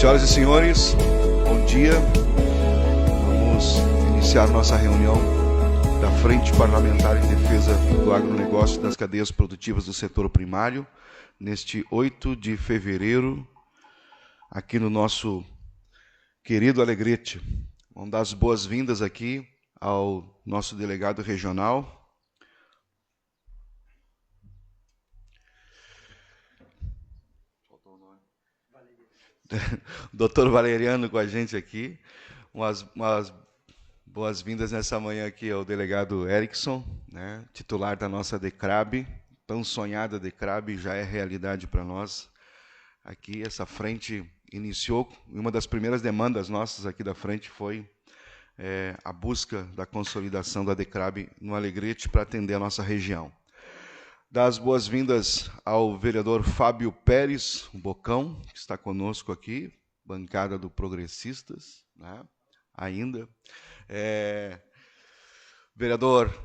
Senhoras e senhores, bom dia. Vamos iniciar nossa reunião da Frente Parlamentar em Defesa do Agronegócio e das Cadeias Produtivas do Setor Primário, neste 8 de fevereiro, aqui no nosso querido Alegrete. Vamos dar as boas-vindas aqui ao nosso delegado regional, Dr. Valeriano, com a gente aqui. Umas boas-vindas nessa manhã aqui ao delegado Erickson, né, titular da nossa DECRAB, tão sonhada DECRAB, já é realidade para nós. Aqui essa frente iniciou, uma das primeiras demandas nossas aqui da frente foi a busca da consolidação da DECRAB no Alegrete para atender a nossa região. Dar as boas-vindas ao vereador Fábio Pérez, o Bocão, que está conosco aqui, bancada do Progressistas, né, ainda. Vereador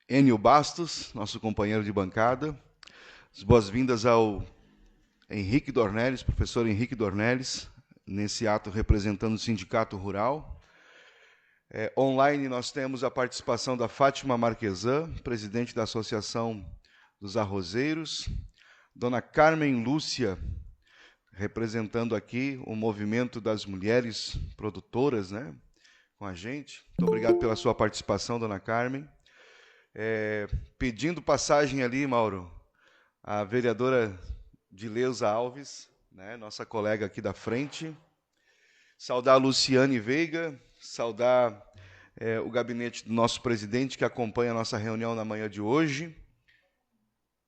Enio Bastos, nosso companheiro de bancada. As boas-vindas ao Henrique Dornelles, professor Henrique Dornelles, nesse ato representando o Sindicato Rural. Online nós temos a participação da Fátima Marquesan, presidente da Associação dos Arrozeiros, dona Carmen Lúcia, representando aqui o movimento das mulheres produtoras, né, com a gente. Muito obrigado pela sua participação, dona Carmen. Pedindo passagem ali, Mauro, a vereadora Dileuza Alves, né, nossa colega aqui da frente. Saudar a Luciane Veiga, saudar o gabinete do nosso presidente, que acompanha a nossa reunião na manhã de hoje.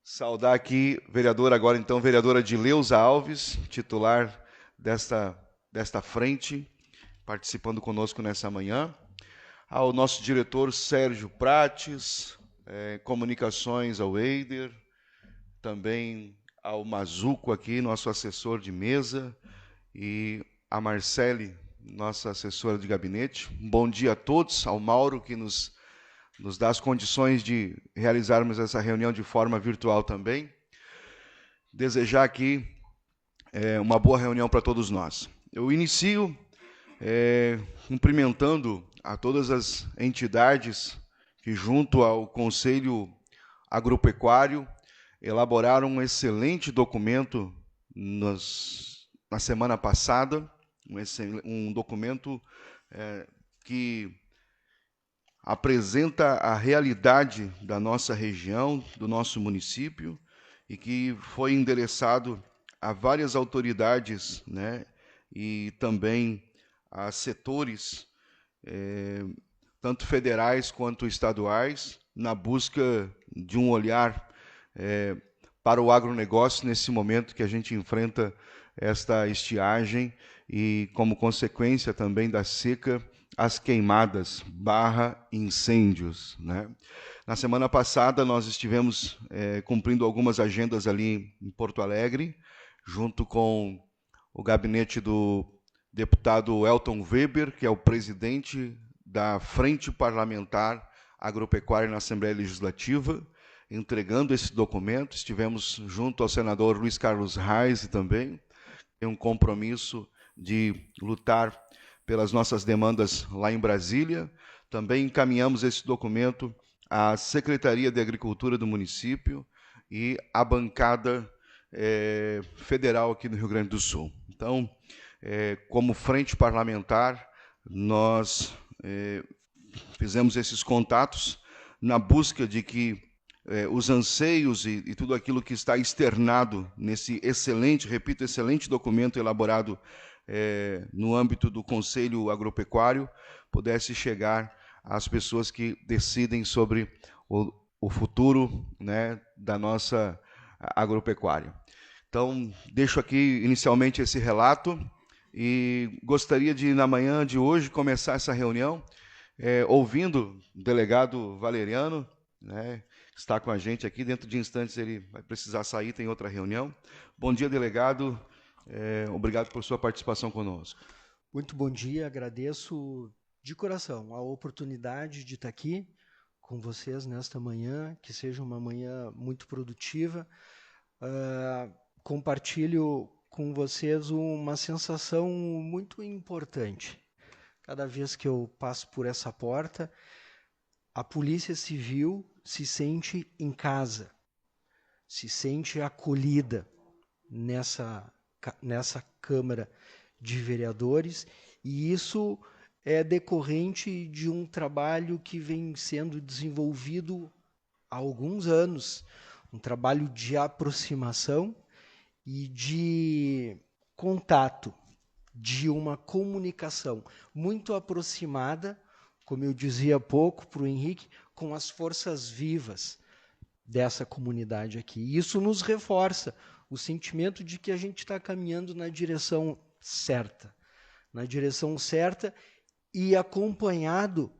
Saudar aqui, vereadora Dileuza Alves, titular desta frente, participando conosco nessa manhã. Ao nosso diretor Sérgio Prates, comunicações ao Eider, também ao Mazuco aqui, nosso assessor de mesa, e a Marcele, nossa assessora de gabinete. Um bom dia a todos, ao Mauro, que nos dá as condições de realizarmos essa reunião de forma virtual também. Desejar aqui uma boa reunião para todos nós. Eu inicio cumprimentando a todas as entidades que, junto ao Conselho Agropecuário, elaboraram um excelente documento na semana passada, um documento que apresenta a realidade da nossa região, do nosso município, e que foi endereçado a várias autoridades, né, e também a setores, tanto federais quanto estaduais, na busca de um olhar para o agronegócio nesse momento que a gente enfrenta esta estiagem e, como consequência também da seca, as queimadas / incêndios, né? Na semana passada, nós estivemos cumprindo algumas agendas ali em Porto Alegre, junto com o gabinete do deputado Elton Weber, que é o presidente da Frente Parlamentar Agropecuária na Assembleia Legislativa, entregando esse documento. Estivemos junto ao senador Luiz Carlos Reis também, tem um compromisso de lutar pelas nossas demandas lá em Brasília. Também encaminhamos esse documento à Secretaria de Agricultura do município e à bancada federal aqui no Rio Grande do Sul. Então, como frente parlamentar, nós fizemos esses contatos na busca de que os anseios e tudo aquilo que está externado nesse excelente, repito, excelente documento elaborado no âmbito do Conselho Agropecuário, pudesse chegar às pessoas que decidem sobre o futuro, né, da nossa agropecuária. Então, deixo aqui inicialmente esse relato e gostaria de, na manhã de hoje, começar essa reunião ouvindo o delegado Valeriano, né, que está com a gente aqui. Dentro de instantes ele vai precisar sair, tem outra reunião. Bom dia, delegado. Obrigado por sua participação conosco. Muito bom dia, agradeço de coração a oportunidade de estar aqui com vocês nesta manhã, que seja uma manhã muito produtiva. Compartilho com vocês uma sensação muito importante. Cada vez que eu passo por essa porta, a Polícia Civil se sente em casa, se sente acolhida nessa Câmara de Vereadores, e isso é decorrente de um trabalho que vem sendo desenvolvido há alguns anos, um trabalho de aproximação e de contato, de uma comunicação muito aproximada, como eu dizia há pouco para o Henrique, com as forças vivas dessa comunidade aqui. E isso nos reforça o sentimento de que a gente está caminhando na direção certa e acompanhado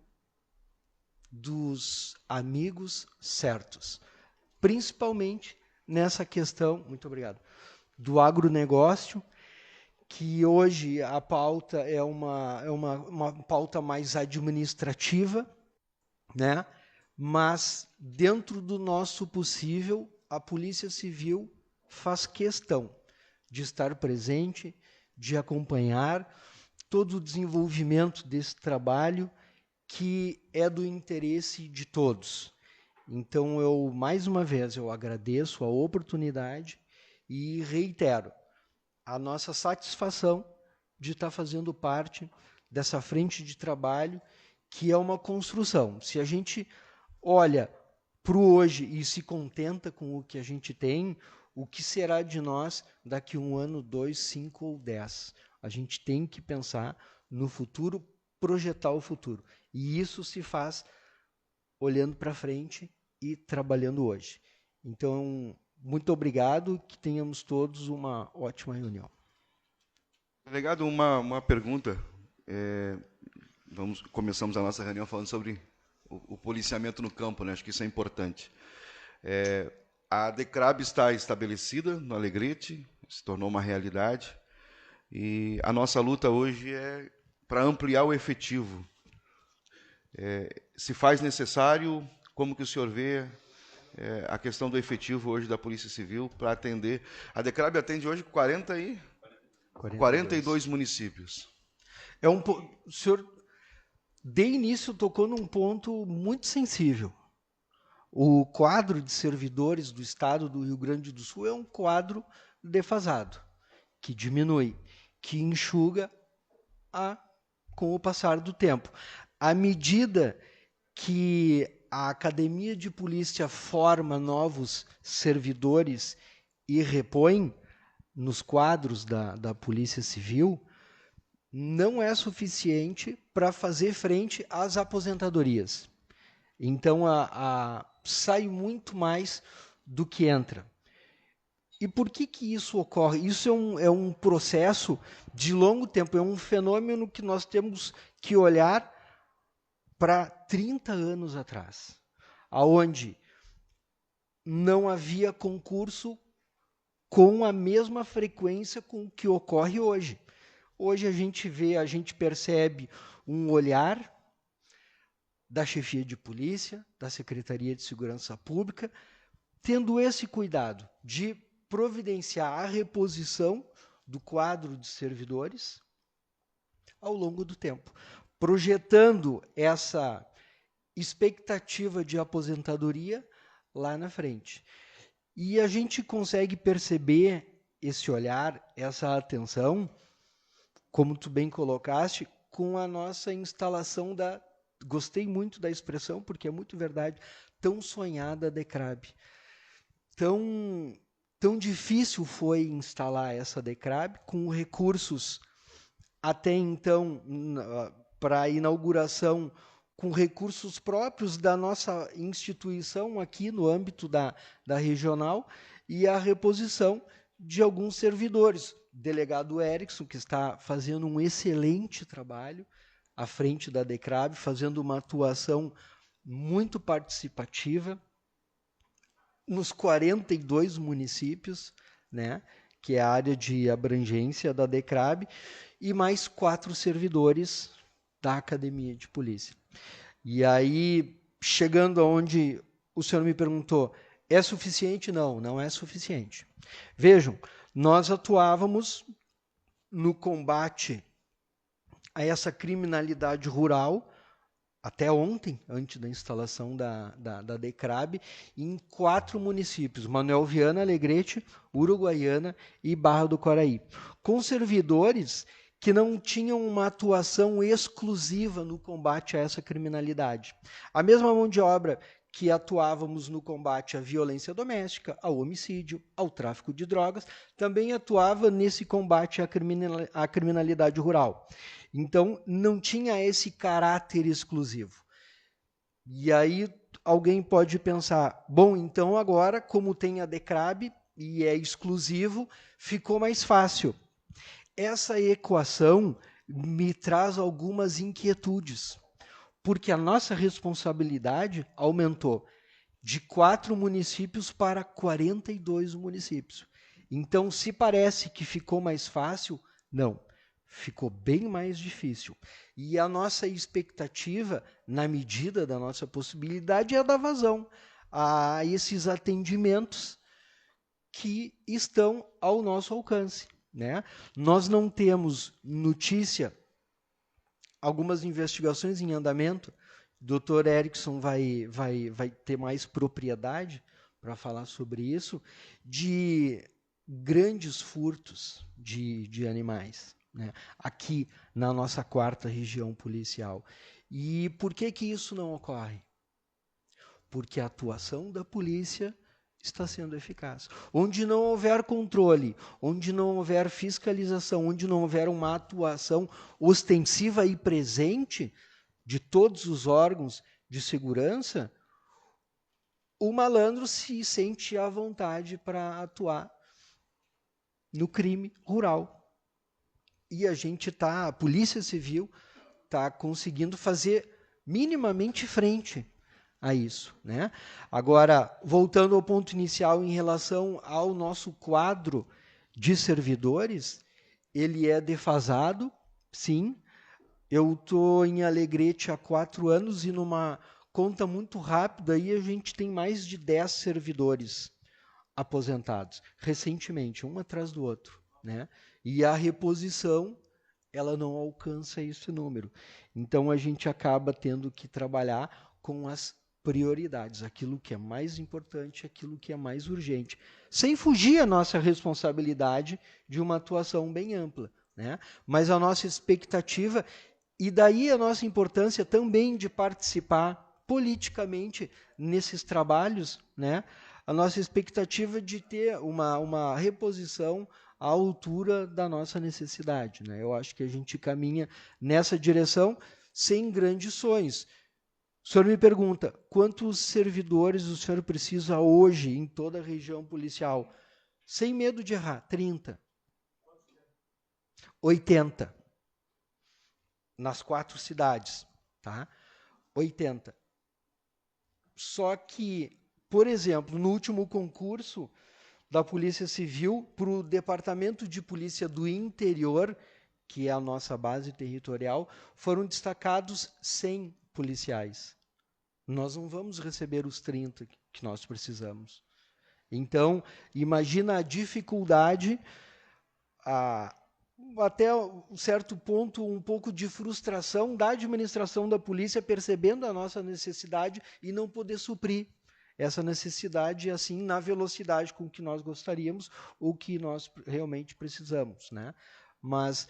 dos amigos certos, principalmente nessa questão, muito obrigado, do agronegócio, que hoje a pauta é uma pauta mais administrativa, né? Mas dentro do nosso possível, a Polícia Civil faz questão de estar presente, de acompanhar todo o desenvolvimento desse trabalho que é do interesse de todos. Então, mais uma vez, eu agradeço a oportunidade e reitero a nossa satisfação de estar fazendo parte dessa frente de trabalho, que é uma construção. Se a gente olha para o hoje e se contenta com o que a gente tem, o que será de nós daqui 1 ano, 2, 5 ou 10? A gente tem que pensar no futuro, projetar o futuro. E isso se faz olhando para frente e trabalhando hoje. Então, muito obrigado, que tenhamos todos uma ótima reunião. Delegado, uma pergunta. Começamos a nossa reunião falando sobre o policiamento no campo, né? Acho que isso é importante. A DECRAB está estabelecida no Alegrete, se tornou uma realidade, e a nossa luta hoje é para ampliar o efetivo. Se faz necessário, como que o senhor vê a questão do efetivo hoje da Polícia Civil para atender? A DECRAB atende hoje 42 municípios. O senhor, de início, tocou num ponto muito sensível. O quadro de servidores do Estado do Rio Grande do Sul é um quadro defasado, que diminui, que enxuga com o passar do tempo. À medida que a Academia de Polícia forma novos servidores e repõe nos quadros da Polícia Civil, não é suficiente para fazer frente às aposentadorias. Então, sai muito mais do que entra. E por que isso ocorre? Isso é um processo de longo tempo, é um fenômeno que nós temos que olhar para 30 anos atrás, aonde não havia concurso com a mesma frequência com que ocorre hoje. Hoje a gente percebe um olhar da chefia de polícia, da Secretaria de Segurança Pública, tendo esse cuidado de providenciar a reposição do quadro de servidores ao longo do tempo, projetando essa expectativa de aposentadoria lá na frente. E a gente consegue perceber esse olhar, essa atenção, como tu bem colocaste, com a nossa instalação gostei muito da expressão, porque é muito verdade, tão sonhada DECRAB. Tão difícil foi instalar essa DECRAB, com recursos até então, para a inauguração, com recursos próprios da nossa instituição aqui no âmbito da regional, e a reposição de alguns servidores. O delegado Erickson, que está fazendo um excelente trabalho à frente da DECRAB, fazendo uma atuação muito participativa nos 42 municípios, né, que é a área de abrangência da DECRAB, e mais 4 servidores da Academia de Polícia. E aí, chegando aonde o senhor me perguntou, é suficiente? Não, não é suficiente. Vejam, nós atuávamos no combate a essa criminalidade rural, até ontem, antes da instalação da DECRAB, em 4 municípios: Manuel Viana, Alegrete, Uruguaiana e Barra do Quaraí, com servidores que não tinham uma atuação exclusiva no combate a essa criminalidade. A mesma mão de obra que atuávamos no combate à violência doméstica, ao homicídio, ao tráfico de drogas, também atuava nesse combate à criminalidade rural. Então, não tinha esse caráter exclusivo. E aí alguém pode pensar, bom, então agora, como tem a DECRAB e é exclusivo, ficou mais fácil. Essa equação me traz algumas inquietudes, porque a nossa responsabilidade aumentou de 4 municípios para 42 municípios. Então, se parece que ficou mais fácil, não. Ficou bem mais difícil. E a nossa expectativa, na medida da nossa possibilidade, é dar vazão a esses atendimentos que estão ao nosso alcance, né? Nós não temos notícia, algumas investigações em andamento, o Dr. Erickson vai ter mais propriedade para falar sobre isso, de grandes furtos de animais, né, aqui na nossa 4ª região policial. E por que isso não ocorre? Porque a atuação da polícia está sendo eficaz. Onde não houver controle, onde não houver fiscalização, onde não houver uma atuação ostensiva e presente de todos os órgãos de segurança, o malandro se sente à vontade para atuar no crime rural. E a Polícia Civil está conseguindo fazer minimamente frente a isso, né? Agora, voltando ao ponto inicial em relação ao nosso quadro de servidores, ele é defasado, sim. Eu estou em Alegrete há 4 anos e numa conta muito rápida aí a gente tem mais de 10 servidores aposentados, recentemente, um atrás do outro, né? E a reposição, ela não alcança esse número. Então, a gente acaba tendo que trabalhar com as prioridades, aquilo que é mais importante, aquilo que é mais urgente, sem fugir à nossa responsabilidade de uma atuação bem ampla, né? Mas a nossa expectativa, e daí a nossa importância também de participar politicamente nesses trabalhos, né? A nossa expectativa de ter uma reposição à altura da nossa necessidade, né? Eu acho que a gente caminha nessa direção sem grandes sonhos. O senhor me pergunta, quantos servidores o senhor precisa hoje em toda a região policial? Sem medo de errar, 30. 80. Nas 4 cidades, tá? 80. Só que, por exemplo, no último concurso da Polícia Civil para o Departamento de Polícia do Interior, que é a nossa base territorial, foram destacados 100 policiais. Nós não vamos receber os 30 que nós precisamos. Então, imagina a dificuldade, até um certo ponto, um pouco de frustração da administração da polícia, percebendo a nossa necessidade e não poder suprir essa necessidade, assim, na velocidade com que nós gostaríamos ou que nós realmente precisamos, né? Mas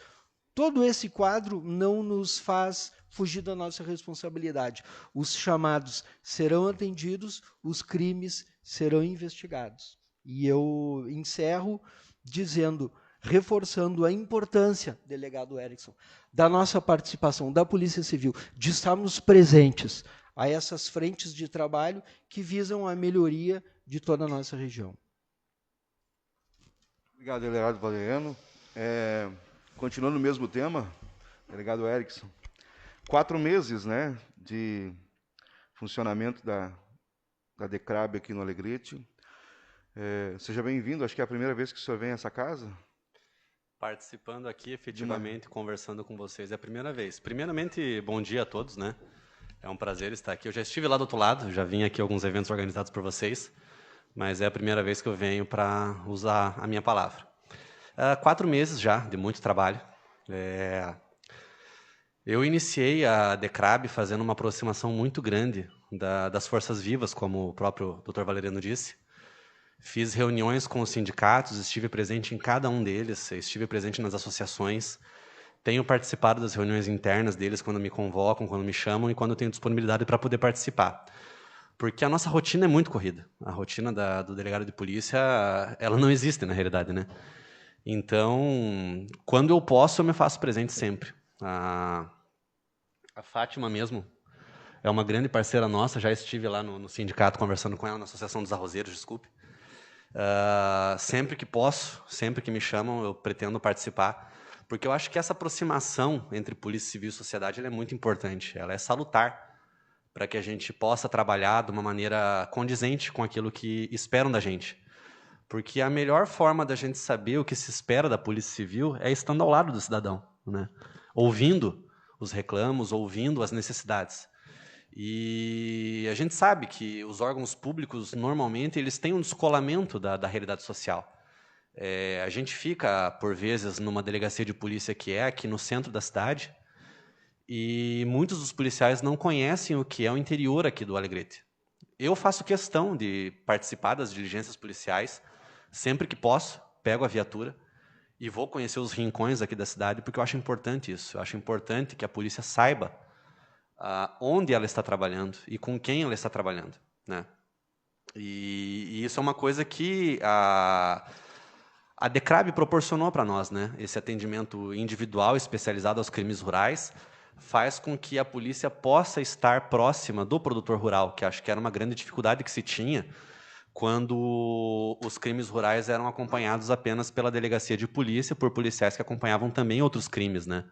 todo esse quadro não nos faz fugir da nossa responsabilidade. Os chamados serão atendidos, os crimes serão investigados. E eu encerro dizendo, reforçando a importância, delegado Erickson, da nossa participação da Polícia Civil, de estarmos presentes a essas frentes de trabalho que visam a melhoria de toda a nossa região. Obrigado, delegado Valeriano. Continuando no mesmo tema, delegado Erickson, 4 meses, né, de funcionamento da DECRAB aqui no Alegrete. Seja bem-vindo, acho que é a primeira vez que o senhor vem a essa casa. Participando aqui, efetivamente, conversando com vocês, é a primeira vez. Primeiramente, bom dia a todos, né? É um prazer estar aqui. Eu já estive lá do outro lado, já vim aqui a alguns eventos organizados por vocês, mas é a primeira vez que eu venho para usar a minha palavra. 4 meses já, de muito trabalho. Eu iniciei a DECRAB fazendo uma aproximação muito grande das forças vivas, como o próprio Dr. Valeriano disse. Fiz reuniões com os sindicatos, estive presente em cada um deles, estive presente nas associações, tenho participado das reuniões internas deles quando me convocam, quando me chamam e quando eu tenho disponibilidade para poder participar. Porque a nossa rotina é muito corrida. A rotina do delegado de polícia, ela não existe na realidade, né? Então, quando eu posso, eu me faço presente sempre. A Fátima mesmo é uma grande parceira nossa, já estive lá no sindicato conversando com ela, na Associação dos Arrozeiros, desculpe. Sempre que posso, sempre que me chamam, eu pretendo participar, porque eu acho que essa aproximação entre Polícia Civil e sociedade ela é muito importante, ela é salutar para que a gente possa trabalhar de uma maneira condizente com aquilo que esperam da gente. Porque a melhor forma da gente saber o que se espera da Polícia Civil é estando ao lado do cidadão, né? Ouvindo os reclamos, ouvindo as necessidades. E a gente sabe que os órgãos públicos, normalmente, eles têm um descolamento da realidade social. A gente fica, por vezes, numa delegacia de polícia que é aqui no centro da cidade, e muitos dos policiais não conhecem o que é o interior aqui do Alegrete. Eu faço questão de participar das diligências policiais, sempre que posso, pego a viatura e vou conhecer os rincões aqui da cidade, porque eu acho importante isso. Eu acho importante que a polícia saiba onde ela está trabalhando e com quem ela está trabalhando, né? E isso é uma coisa que a DECRAB proporcionou para nós, né? Esse atendimento individual especializado aos crimes rurais faz com que a polícia possa estar próxima do produtor rural, que acho que era uma grande dificuldade que se tinha quando os crimes rurais eram acompanhados apenas pela delegacia de polícia, por policiais que acompanhavam também outros crimes, né?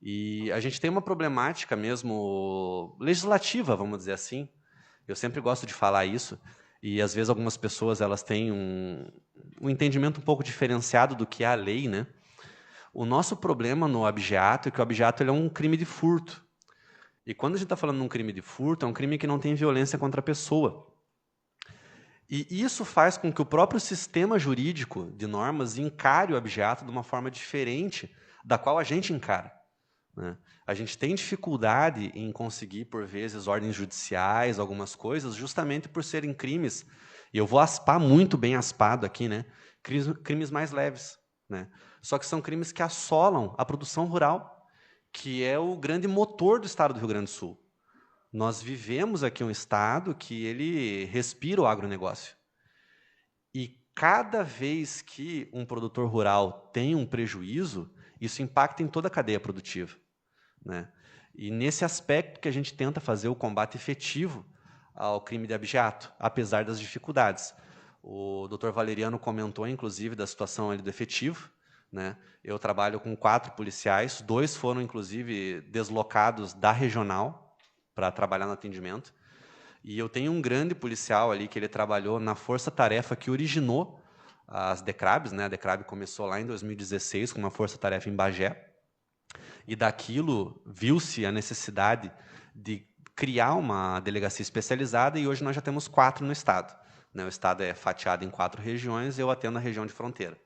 E a gente tem uma problemática mesmo legislativa, vamos dizer assim. Eu sempre gosto de falar isso, e às vezes algumas pessoas elas têm um entendimento um pouco diferenciado do que é a lei, né? O nosso problema no abigeato é que o abigeato ele é um crime de furto. E quando a gente está falando de um crime de furto, é um crime que não tem violência contra a pessoa. E isso faz com que o próprio sistema jurídico de normas encare o abigeato de uma forma diferente da qual a gente encara, né? A gente tem dificuldade em conseguir, por vezes, ordens judiciais, algumas coisas, justamente por serem crimes, e eu vou aspar muito bem aspado aqui, né? Crimes mais leves, né? Só que são crimes que assolam a produção rural, que é o grande motor do estado do Rio Grande do Sul. Nós vivemos aqui um estado que ele respira o agronegócio. E cada vez que um produtor rural tem um prejuízo, isso impacta em toda a cadeia produtiva, né? E nesse aspecto que a gente tenta fazer o combate efetivo ao crime de abigeato, apesar das dificuldades. O Dr. Valeriano comentou, inclusive, da situação ali do efetivo, né? Eu trabalho com 4 policiais, 2 foram, inclusive, deslocados da regional para trabalhar no atendimento. E eu tenho um grande policial ali que ele trabalhou na força-tarefa que originou as DECRABs, né? A DECRAB começou lá em 2016 com uma força-tarefa em Bagé. E daquilo viu-se a necessidade de criar uma delegacia especializada e hoje nós já temos 4 no estado, né? O estado é fatiado em 4 regiões, eu atendo a região de fronteira.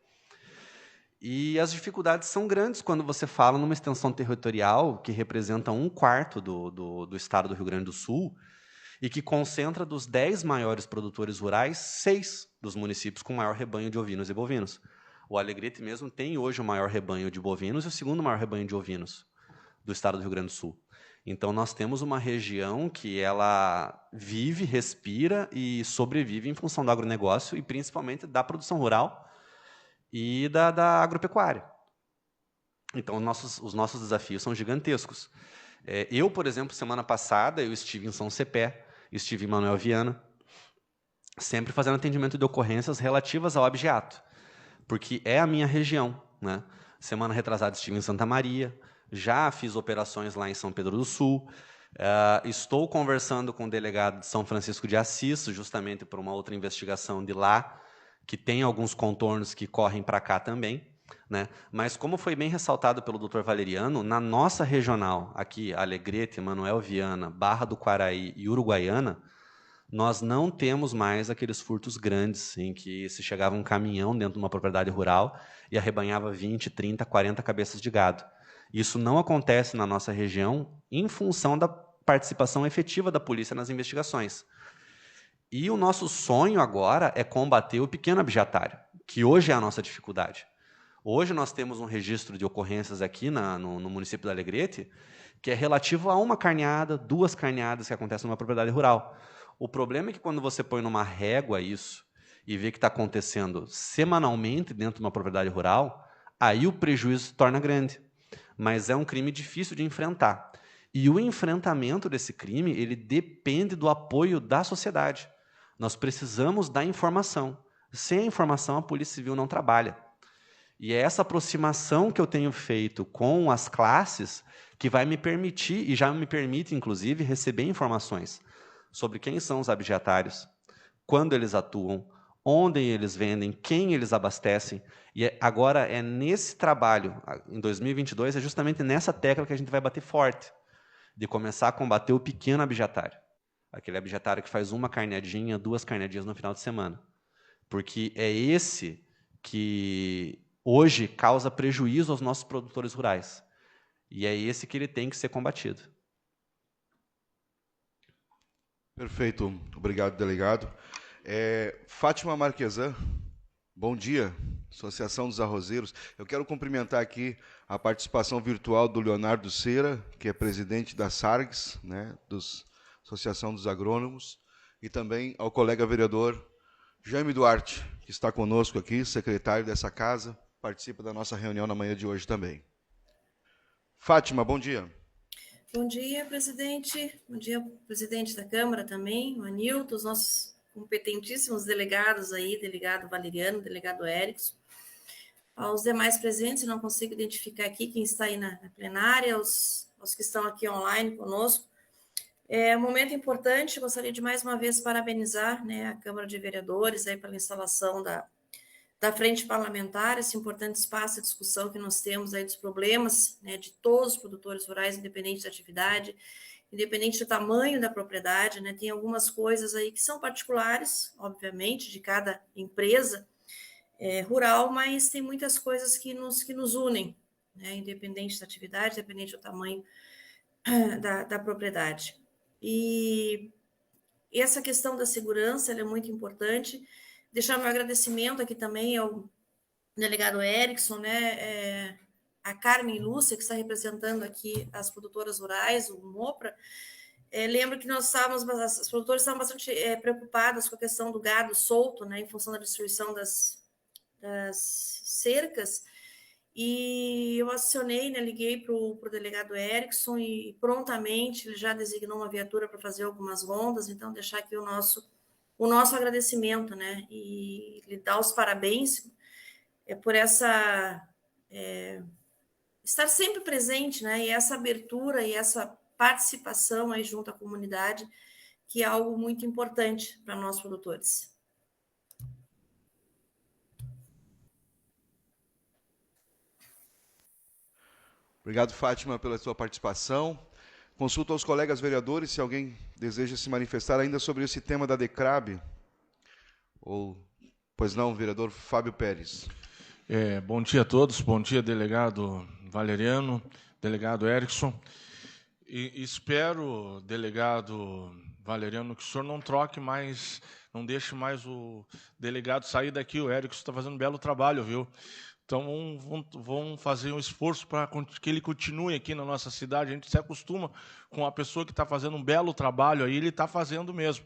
E as dificuldades são grandes quando você fala numa extensão territorial que representa 1/4 do estado do Rio Grande do Sul e que concentra dos 10 maiores produtores rurais, 6 dos municípios com maior rebanho de ovinos e bovinos. O Alegrete mesmo tem hoje o maior rebanho de bovinos e o segundo maior rebanho de ovinos do estado do Rio Grande do Sul. Então, nós temos uma região que ela vive, respira e sobrevive em função do agronegócio e, principalmente, da produção rural e da agropecuária. Então, os nossos desafios são gigantescos. Eu, por exemplo, semana passada, eu estive em São Cepé, estive em Manoel Viana, sempre fazendo atendimento de ocorrências relativas ao abigeato, porque é a minha região, né? Semana retrasada estive em Santa Maria, já fiz operações lá em São Pedro do Sul, estou conversando com o delegado de São Francisco de Assis, justamente por uma outra investigação de lá, que tem alguns contornos que correm para cá também, né? Mas como foi bem ressaltado pelo Dr. Valeriano, na nossa regional, aqui, Alegrete, Manoel Viana, Barra do Quaraí e Uruguaiana, nós não temos mais aqueles furtos grandes em que se chegava um caminhão dentro de uma propriedade rural e arrebanhava 20, 30, 40 cabeças de gado. Isso não acontece na nossa região em função da participação efetiva da polícia nas investigações. E o nosso sonho agora é combater o pequeno abjetário, que hoje é a nossa dificuldade. Hoje nós temos um registro de ocorrências aqui no município da Alegrete que é relativo a uma carneada, 2 carneadas que acontecem numa propriedade rural. O problema é que quando você põe numa régua isso e vê que está acontecendo semanalmente dentro de uma propriedade rural, aí o prejuízo se torna grande. Mas é um crime difícil de enfrentar. E o enfrentamento desse crime, ele depende do apoio da sociedade. Nós precisamos da informação. Sem a informação, a Polícia Civil não trabalha. E é essa aproximação que eu tenho feito com as classes que vai me permitir, e já me permite, inclusive, receber informações sobre quem são os abjetários, quando eles atuam, onde eles vendem, quem eles abastecem. E agora é nesse trabalho, em 2022, é justamente nessa tecla que a gente vai bater forte, de começar a combater o pequeno abjetário. Aquele abjetário que faz 1 carneadinha, 2 carneadinhas no final de semana. Porque é esse que hoje causa prejuízo aos nossos produtores rurais. E é esse que ele tem que ser combatido. Perfeito. Obrigado, delegado. Fátima Marquesan, bom dia. Associação dos Arrozeiros. Eu quero cumprimentar aqui a participação virtual do Leonardo Cera, que é presidente da SARGS, né, Associação dos Agrônomos, e também ao colega vereador Jaime Duarte, que está conosco aqui, secretário dessa casa, participa da nossa reunião na manhã de hoje também. Fátima, bom dia. Bom dia, presidente. Bom dia, presidente da Câmara também, o Anilton, os nossos competentíssimos delegados aí, delegado Valeriano, delegado Erickson. Aos demais presentes, não consigo identificar aqui quem está aí na plenária, os que estão aqui online conosco. É um momento importante, gostaria de mais uma vez parabenizar, né, a Câmara de Vereadores aí pela instalação da frente parlamentar, esse importante espaço de discussão que nós temos aí dos problemas, né, de todos os produtores rurais, independente da atividade, independente do tamanho da propriedade, né, tem algumas coisas aí que são particulares, obviamente, de cada empresa rural, mas tem muitas coisas que nos unem, né, independente da atividade, independente do tamanho da propriedade. E essa questão da segurança ela é muito importante. Deixar meu agradecimento aqui também ao delegado Erickson, né, a Carmen Lúcia, que está representando aqui as produtoras rurais, o MOPRA. Lembro que as produtoras estavam bastante preocupadas com a questão do gado solto, né, em função da destruição das cercas, e eu acionei, né, liguei para o delegado Erickson e prontamente ele já designou uma viatura para fazer algumas rondas, então deixar aqui o nosso agradecimento, né, e lhe dar os parabéns por essa estar sempre presente, né, e essa abertura e essa participação aí junto à comunidade, que é algo muito importante para nós produtores. Obrigado, Fátima, pela sua participação. Consulto aos colegas vereadores se alguém deseja se manifestar ainda sobre esse tema da DECRAB. Pois não, vereador Fábio Pérez. Bom dia a todos, bom dia, delegado Valeriano, delegado Erickson. E espero, delegado Valeriano, que o senhor não troque mais, não deixe mais o delegado sair daqui. O Erickson está fazendo um belo trabalho, viu? Então, vamos fazer um esforço para que ele continue aqui na nossa cidade. A gente se acostuma com a pessoa que está fazendo um belo trabalho aí, ele está fazendo mesmo.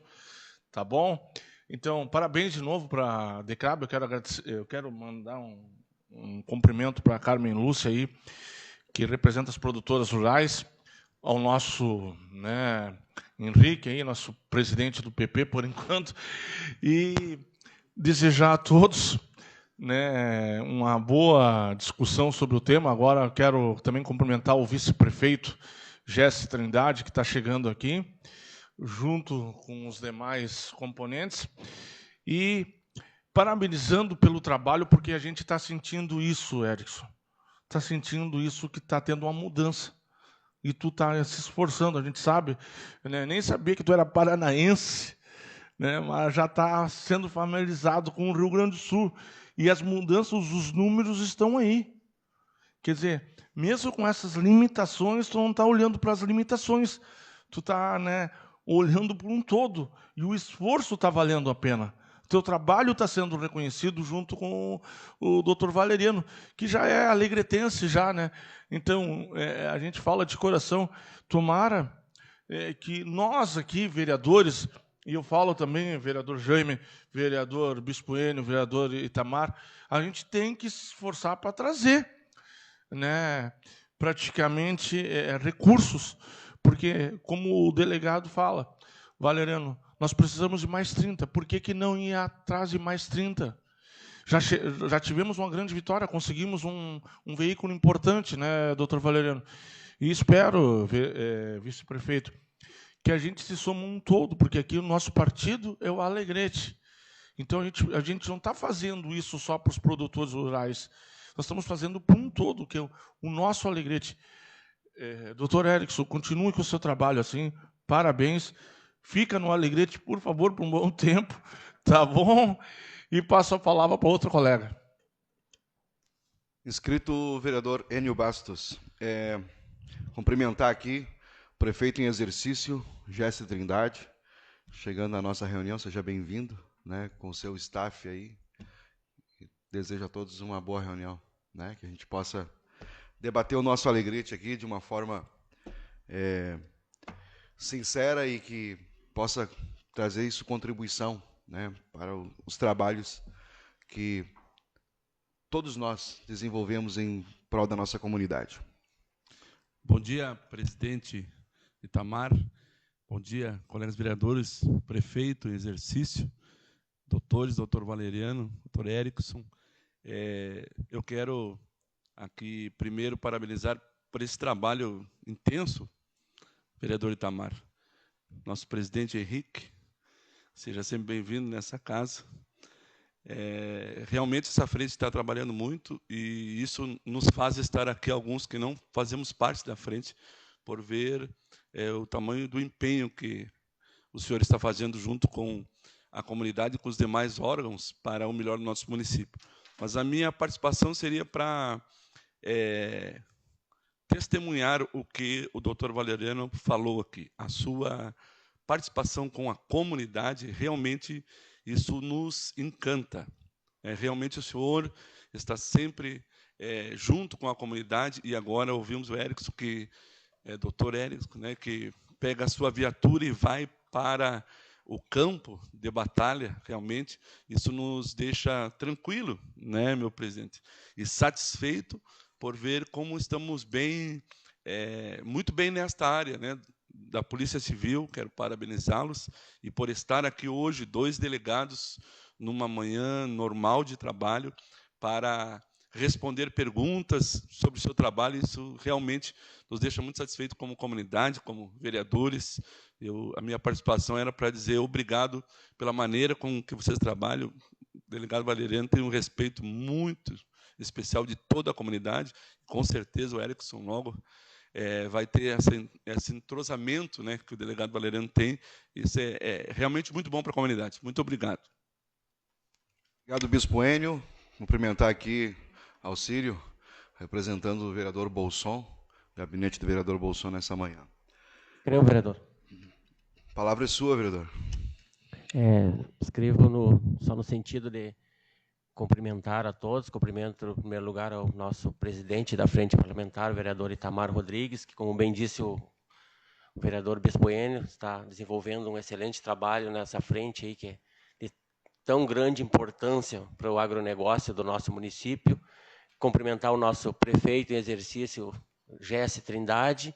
Tá bom? Então, parabéns de novo para a DECRAB. Eu quero mandar um cumprimento para a Carmen Lúcia, aí, que representa as produtoras rurais, ao nosso, né, Henrique, aí, nosso presidente do PP, por enquanto, e desejar a todos, né, uma boa discussão sobre o tema. Agora quero também cumprimentar o vice-prefeito Jesse Trindade, que está chegando aqui, junto com os demais componentes, e parabenizando pelo trabalho, porque a gente está sentindo isso, Erickson, está sentindo isso, que está tendo uma mudança, e tu está se esforçando. A gente sabe, né, nem sabia que tu era paranaense, né, mas já está sendo familiarizado com o Rio Grande do Sul. E as mudanças, os números estão aí. Quer dizer, mesmo com essas limitações, tu não está olhando para as limitações. Tu está, né, olhando por um todo. E o esforço está valendo a pena. Teu trabalho está sendo reconhecido junto com o doutor Valeriano, que já é alegretense, já, né? Então, a gente fala de coração. Tomara que nós aqui, vereadores, e eu falo também, vereador Jaime, vereador Bispo Enio, vereador Itamar, a gente tem que se esforçar para trazer, né, praticamente recursos, porque, como o delegado fala, Valeriano, nós precisamos de mais 30. Por que não ir atrás de mais 30? Já tivemos uma grande vitória, conseguimos um veículo importante, né, doutor Valeriano? E espero, vice-prefeito, que a gente se soma um todo, porque aqui o nosso partido é o Alegrete. Então, a gente não está fazendo isso só para os produtores rurais, nós estamos fazendo para um todo, que é o nosso Alegrete. Doutor Erickson, continue com o seu trabalho assim, parabéns. Fica no Alegrete, por favor, por um bom tempo, tá bom? E passo a palavra para outro colega. Inscrito o vereador Enio Bastos. Cumprimentar aqui o prefeito em exercício, Jesse Trindade, chegando à nossa reunião, seja bem-vindo, né, com o seu staff aí. Desejo a todos uma boa reunião, né, que a gente possa debater o nosso Alegrete aqui de uma forma sincera e que possa trazer isso contribuição, né, para os trabalhos que todos nós desenvolvemos em prol da nossa comunidade. Bom dia, presidente Itamar. Bom dia, colegas vereadores, prefeito em exercício, doutores, doutor Valeriano, doutor Erickson. Eu quero aqui, primeiro, parabenizar por esse trabalho intenso, vereador Itamar. Nosso presidente Henrique, seja sempre bem-vindo nessa casa. Realmente essa frente está trabalhando muito e isso nos faz estar aqui, alguns que não fazemos parte da frente, por ver o tamanho do empenho que o senhor está fazendo junto com a comunidade e com os demais órgãos para o melhor do nosso município. Mas a minha participação seria para testemunhar o que o doutor Valeriano falou aqui, a sua participação com a comunidade, realmente isso nos encanta. Realmente o senhor está sempre junto com a comunidade, e agora ouvimos o Erickson, que doutor Erickson, né, que pega a sua viatura e vai para o campo de batalha. Realmente isso nos deixa tranquilo, né, meu presidente, e satisfeito por ver como estamos bem, muito bem nesta área, né, da Polícia Civil. Quero parabenizá-los e por estar aqui hoje, 2 delegados numa manhã normal de trabalho para responder perguntas sobre o seu trabalho. Isso realmente nos deixa muito satisfeitos como comunidade, como vereadores. A minha participação era para dizer obrigado pela maneira com que vocês trabalham. O delegado Valeriano tem um respeito muito especial de toda a comunidade. Com certeza o Erickson logo vai ter esse entrosamento, né, que o delegado Valeriano tem. Isso é realmente muito bom para a comunidade. Muito obrigado. Obrigado, Bispo Enio. Cumprimentar aqui Auxílio, representando o vereador Bolson, gabinete do vereador Bolson nessa manhã. Creio, vereador. A palavra é sua, vereador. Escrevo só no sentido de cumprimentar a todos. Cumprimento, em primeiro lugar, ao nosso presidente da Frente Parlamentar, o vereador Itamar Rodrigues, que, como bem disse o vereador Bispo Enio, está desenvolvendo um excelente trabalho nessa frente aí, que é de tão grande importância para o agronegócio do nosso município. Cumprimentar o nosso prefeito em exercício, Jesse Trindade.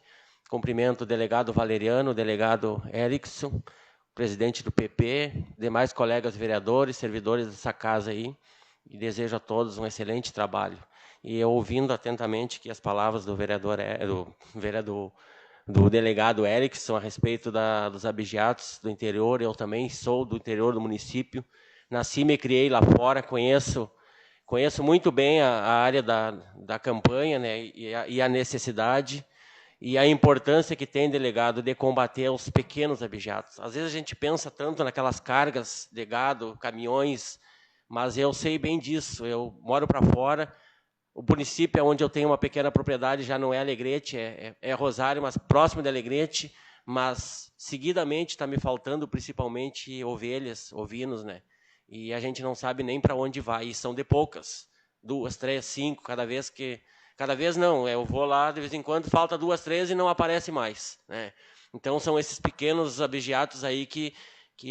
Cumprimento o delegado Valeriano, o delegado Erickson, presidente do PP, demais colegas vereadores, servidores dessa casa aí, e desejo a todos um excelente trabalho. E eu, ouvindo atentamente aqui as palavras do do delegado Erickson a respeito dos abigeatos do interior, eu também sou do interior do município, nasci e me criei lá fora, conheço muito bem a área da campanha, né, e a necessidade, e a importância que tem, delegado, de combater os pequenos abigeatos. Às vezes a gente pensa tanto naquelas cargas de gado, caminhões, mas eu sei bem disso, eu moro para fora, o município onde eu tenho uma pequena propriedade já não é Alegrete, é Rosário, mas próximo de Alegrete, mas seguidamente está me faltando principalmente ovelhas, ovinos, né? E a gente não sabe nem para onde vai, e são de poucas, 2, 3, 5, cada vez não, eu vou lá de vez em quando, falta 2, 3 e não aparece mais, né? Então são esses pequenos abigeatos aí que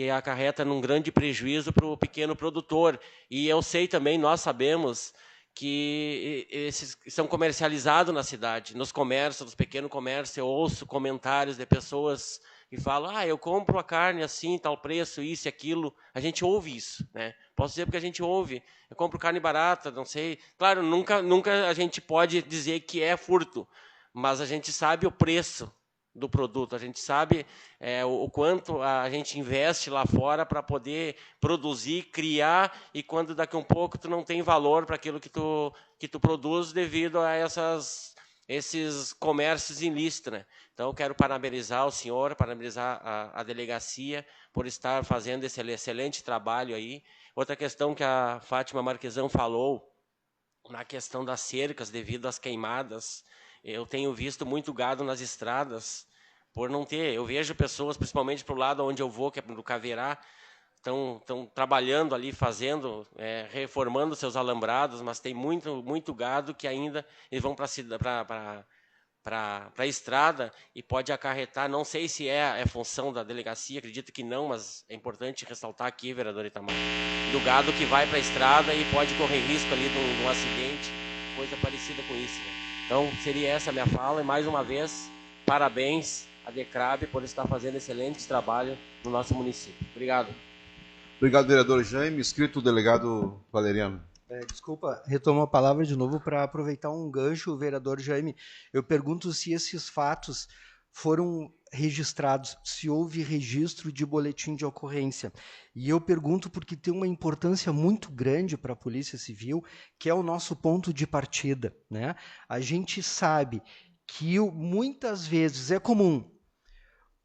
acarreta num grande prejuízo para o pequeno produtor. E eu sei também, nós sabemos que esses são comercializados na cidade, nos comércios, nos pequenos comércios. Eu ouço comentários de pessoas que falam, eu compro a carne assim, tal preço, isso e aquilo. A gente ouve isso, né? Posso dizer porque a gente ouve. Eu compro carne barata, não sei. Claro, nunca a gente pode dizer que é furto, mas a gente sabe o preço do produto, a gente sabe o quanto a gente investe lá fora para poder produzir, criar, e quando daqui a um pouco tu não tem valor para aquilo que tu produz devido a esses comércios ilícitos, né? Então, eu quero parabenizar o senhor, parabenizar a delegacia por estar fazendo esse excelente trabalho aí. Outra questão que a Fátima Marquesão falou, na questão das cercas devido às queimadas, eu tenho visto muito gado nas estradas, por não ter. Eu vejo pessoas, principalmente para o lado onde eu vou, que é no Caverá, estão trabalhando ali, fazendo, reformando seus alambrados, mas tem muito gado que ainda eles vão para a estrada e pode acarretar, não sei se é função da delegacia, acredito que não, mas é importante ressaltar aqui, vereador Itamar, do gado que vai para a estrada e pode correr risco ali de um acidente, coisa parecida com isso, né? Então, seria essa a minha fala, e mais uma vez, parabéns a DECRAB por estar fazendo excelente trabalho no nosso município. Obrigado. Obrigado, vereador Jaime. Escrito o delegado Valeriano. Desculpa, retomo a palavra de novo para aproveitar um gancho, vereador Jaime. Eu pergunto se esses fatos foram registrados, se houve registro de boletim de ocorrência. E eu pergunto porque tem uma importância muito grande para a Polícia Civil, que é o nosso ponto de partida, né? A gente sabe que muitas vezes é comum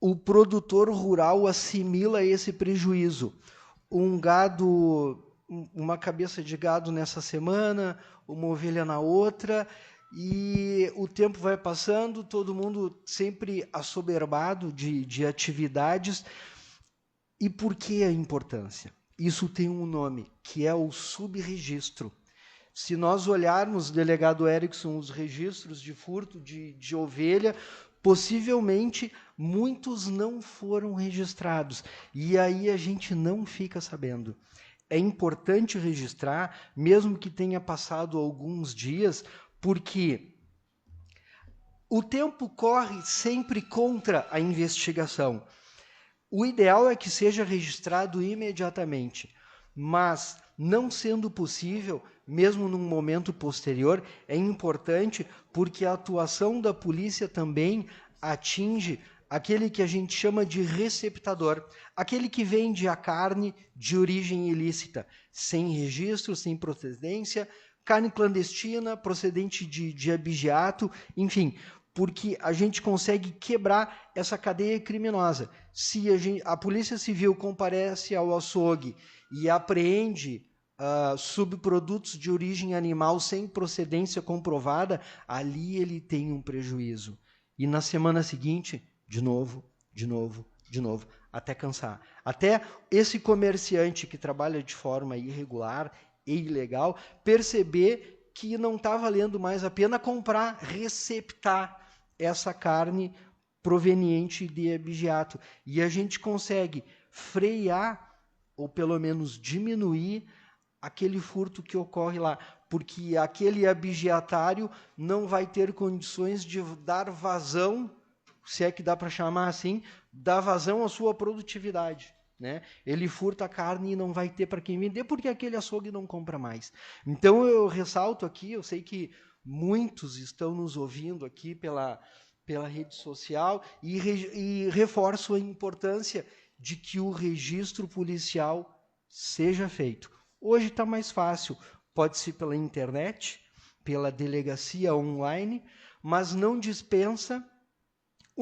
o produtor rural assimila esse prejuízo. Um gado, uma cabeça de gado nessa semana, uma ovelha na outra, e o tempo vai passando, todo mundo sempre assoberbado de atividades. E por que a importância? Isso tem um nome, que é o subregistro. Se nós olharmos, delegado Erickson, os registros de furto de ovelha, possivelmente muitos não foram registrados. E aí a gente não fica sabendo. É importante registrar, mesmo que tenha passado alguns dias, porque o tempo corre sempre contra a investigação. O ideal é que seja registrado imediatamente, mas, não sendo possível, mesmo num momento posterior, é importante porque a atuação da polícia também atinge aquele que a gente chama de receptador, aquele que vende a carne de origem ilícita, sem registro, sem procedência, carne clandestina, procedente de abigeato, enfim, porque a gente consegue quebrar essa cadeia criminosa. Se a Polícia Civil comparece ao açougue e apreende subprodutos de origem animal sem procedência comprovada, ali ele tem um prejuízo. E na semana seguinte, de novo, até cansar. Até esse comerciante que trabalha de forma irregular e ilegal perceber que não está valendo mais a pena comprar, receptar essa carne proveniente de abigeato. E a gente consegue frear, ou pelo menos diminuir, aquele furto que ocorre lá, porque aquele abigeatário não vai ter condições de dar vazão, se é que dá para chamar assim, dar vazão à sua produtividade, né? Ele furta a carne e não vai ter para quem vender, porque aquele açougue não compra mais. Então eu ressalto aqui, eu sei que muitos estão nos ouvindo aqui pela rede social e reforço a importância de que o registro policial seja feito. Hoje está mais fácil, pode ser pela internet, pela delegacia online, mas não dispensa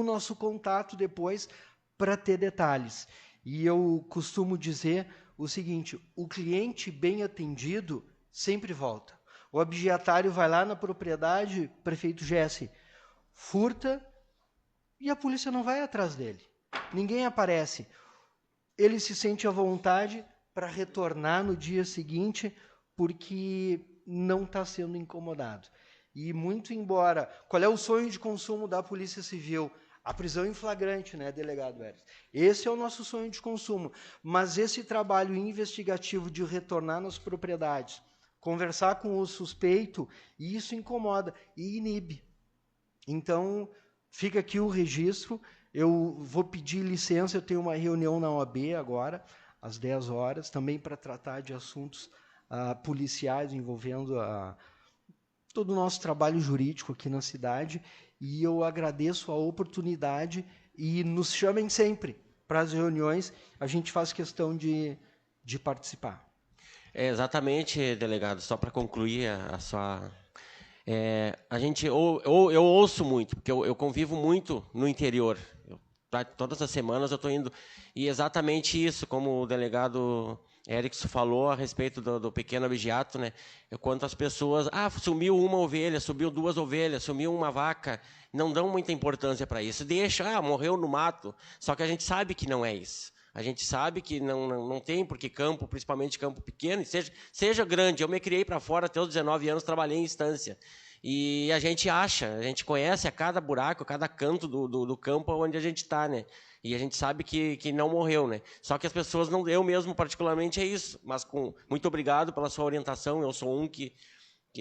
o nosso contato depois para ter detalhes. E eu costumo dizer o seguinte, o cliente bem atendido sempre volta. O objetário vai lá na propriedade, prefeito Jesse, furta e a polícia não vai atrás dele. Ninguém aparece. Ele se sente à vontade para retornar no dia seguinte porque não está sendo incomodado. E muito embora... Qual é o sonho de consumo da Polícia Civil? A prisão em flagrante, né, delegado Eris? Esse é o nosso sonho de consumo. Mas esse trabalho investigativo de retornar nas propriedades, conversar com o suspeito, isso incomoda e inibe. Então, fica aqui o registro. Eu vou pedir licença, eu tenho uma reunião na OAB agora, às 10 horas, também para tratar de assuntos policiais envolvendo todo o nosso trabalho jurídico aqui na cidade, e eu agradeço a oportunidade e nos chamem sempre para as reuniões, a gente faz questão de participar. Exatamente, delegado, só para concluir a sua... eu ouço muito, porque eu convivo muito no interior. Todas as semanas eu estou indo. E exatamente isso, como o delegado Erickson falou a respeito do pequeno abigeato, né? Quantas pessoas... sumiu uma ovelha, sumiu 2 ovelhas, sumiu uma vaca. Não dão muita importância para isso. Deixa, morreu no mato. Só que a gente sabe que não é isso. A gente sabe que não tem, porque campo, principalmente campo pequeno, seja grande. Eu me criei para fora até os 19 anos, trabalhei em instância. E a gente conhece a cada buraco, a cada canto do campo onde a gente está, né? E a gente sabe que não morreu, né? Só que as pessoas não... Eu mesmo, particularmente, é isso. Mas muito obrigado pela sua orientação. Eu sou que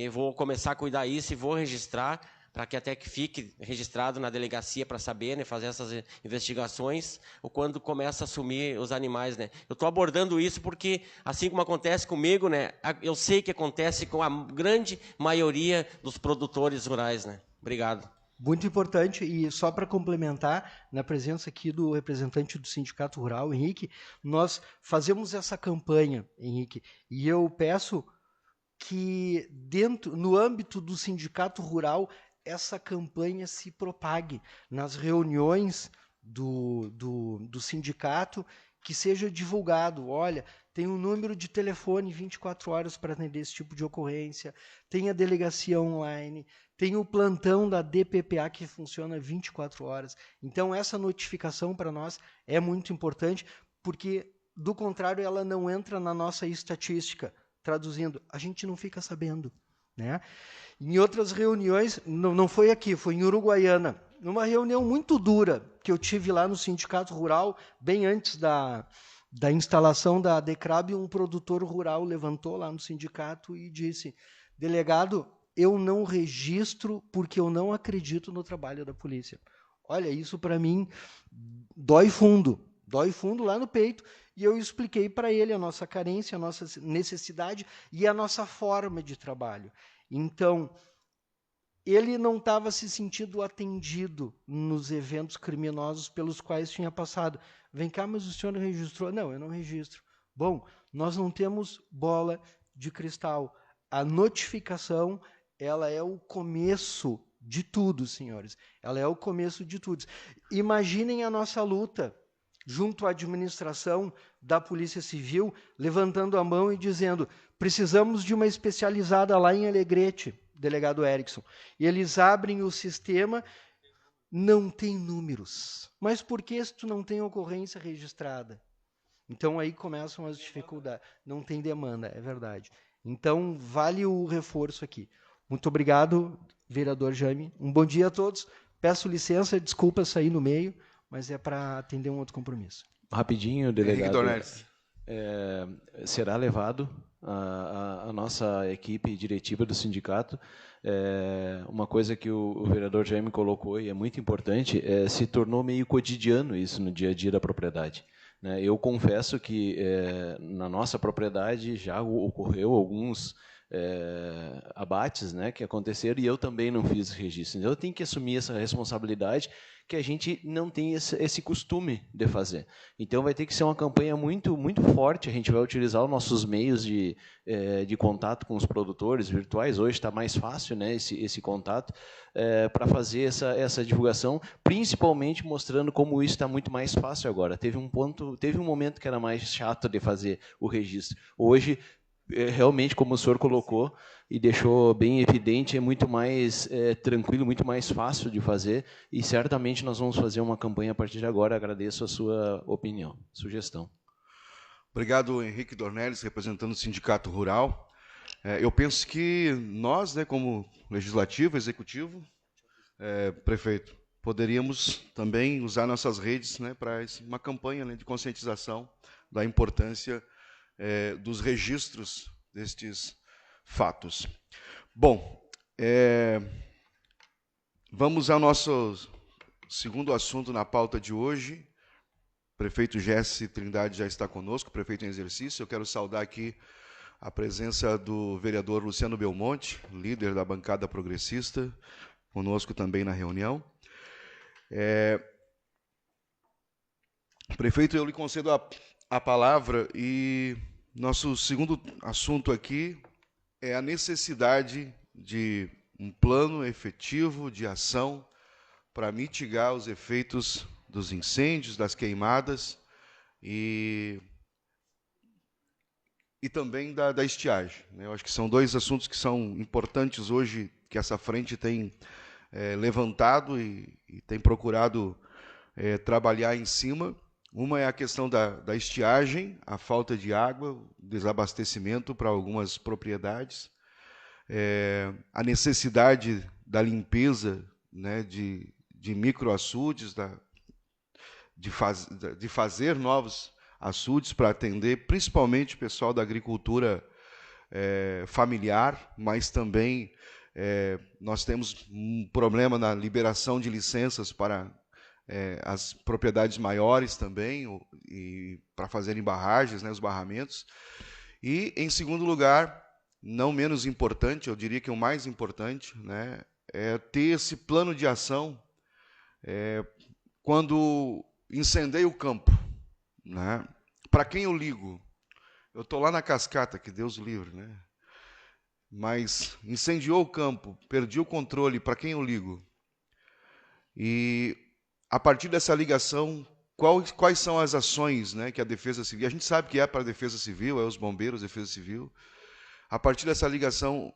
vou começar a cuidar disso e vou registrar, para que até que fique registrado na delegacia para saber, né, fazer essas investigações, ou quando começa a sumir os animais, né? Eu estou abordando isso porque, assim como acontece comigo, né, eu sei que acontece com a grande maioria dos produtores rurais, né? Obrigado. Muito importante, e só para complementar, na presença aqui do representante do Sindicato Rural, Henrique, nós fazemos essa campanha, Henrique, e eu peço que, no âmbito do Sindicato Rural, essa campanha se propague nas reuniões do sindicato, que seja divulgado. Olha, tem um número de telefone 24 horas para atender esse tipo de ocorrência, tem a delegacia online, tem o plantão da DPPA que funciona 24 horas. Então, essa notificação para nós é muito importante, porque, do contrário, ela não entra na nossa estatística. Traduzindo, a gente não fica sabendo, né? Em outras reuniões, não foi aqui, foi em Uruguaiana, numa reunião muito dura que eu tive lá no Sindicato Rural, bem antes da instalação da DECRAB, um produtor rural levantou lá no sindicato e disse: delegado, eu não registro porque eu não acredito no trabalho da polícia. Olha, isso para mim dói fundo lá no peito, e eu expliquei para ele a nossa carência, a nossa necessidade e a nossa forma de trabalho. Então, ele não estava se sentindo atendido nos eventos criminosos pelos quais tinha passado. Vem cá, mas o senhor não registrou? Não, eu não registro. Bom, nós não temos bola de cristal. A notificação, ela é o começo de tudo, senhores. Ela é o começo de tudo. Imaginem a nossa luta junto à administração da Polícia Civil, levantando a mão e dizendo: precisamos de uma especializada lá em Alegrete, delegado Erickson. E eles abrem o sistema, não tem números. Mas por que se tu não tem ocorrência registrada? Então aí começam as dificuldades. Não tem demanda, é verdade. Então vale o reforço aqui. Muito obrigado, vereador Jaime. Um bom dia a todos. Peço licença, desculpa sair no meio, mas é para atender um outro compromisso. Rapidinho, delegado. Será levado a nossa equipe diretiva do sindicato. Uma coisa que o vereador Jaime colocou, e é muito importante, se tornou meio cotidiano isso no dia a dia da propriedade. Eu confesso que na nossa propriedade já ocorreu alguns abates, né, que aconteceram, e eu também não fiz registro. Então, eu tenho que assumir essa responsabilidade que a gente não tem esse costume de fazer. Então, vai ter que ser uma campanha muito, muito forte. A gente vai utilizar os nossos meios de contato com os produtores virtuais. Hoje está mais fácil, né, esse contato, para fazer essa divulgação, principalmente mostrando como isso está muito mais fácil agora. Teve um momento que era mais chato de fazer o registro. Hoje, realmente, como o senhor colocou e deixou bem evidente, é muito mais tranquilo, muito mais fácil de fazer, e certamente nós vamos fazer uma campanha a partir de agora. Agradeço a sua opinião, sugestão. Obrigado, Henrique Dornelles, representando o Sindicato Rural. Eu penso que nós, né, como Legislativo, Executivo, Prefeito, poderíamos também usar nossas redes, né, para uma campanha, né, de conscientização da importância dos registros destes fatos. Bom, vamos ao nosso segundo assunto na pauta de hoje. O prefeito Jesse Trindade já está conosco, prefeito em exercício. Eu quero saudar aqui a presença do vereador Luciano Belmonte, líder da bancada progressista, conosco também na reunião. Prefeito, eu lhe concedo a palavra, e nosso segundo assunto aqui é a necessidade de um plano efetivo de ação para mitigar os efeitos dos incêndios, das queimadas e também da estiagem. Eu acho que são dois assuntos que são importantes hoje, que essa frente tem levantado e tem procurado trabalhar em cima. Uma é a questão da estiagem, a falta de água, o desabastecimento para algumas propriedades, a necessidade da limpeza, né, de microaçudes, de fazer novos açudes para atender principalmente o pessoal da agricultura familiar, mas também nós temos um problema na liberação de licenças para as propriedades maiores também, e para fazerem barragens, né, os barramentos. E, em segundo lugar, não menos importante, eu diria que o mais importante, né, é ter esse plano de ação quando incendeia o campo, né? Para quem eu ligo? Eu estou lá na cascata, que Deus livre, né? Mas incendiou o campo, perdi o controle, para quem eu ligo? E a partir dessa ligação, quais são as ações, né, que a Defesa Civil... A gente sabe que é para a Defesa Civil, é os bombeiros, Defesa Civil. A partir dessa ligação,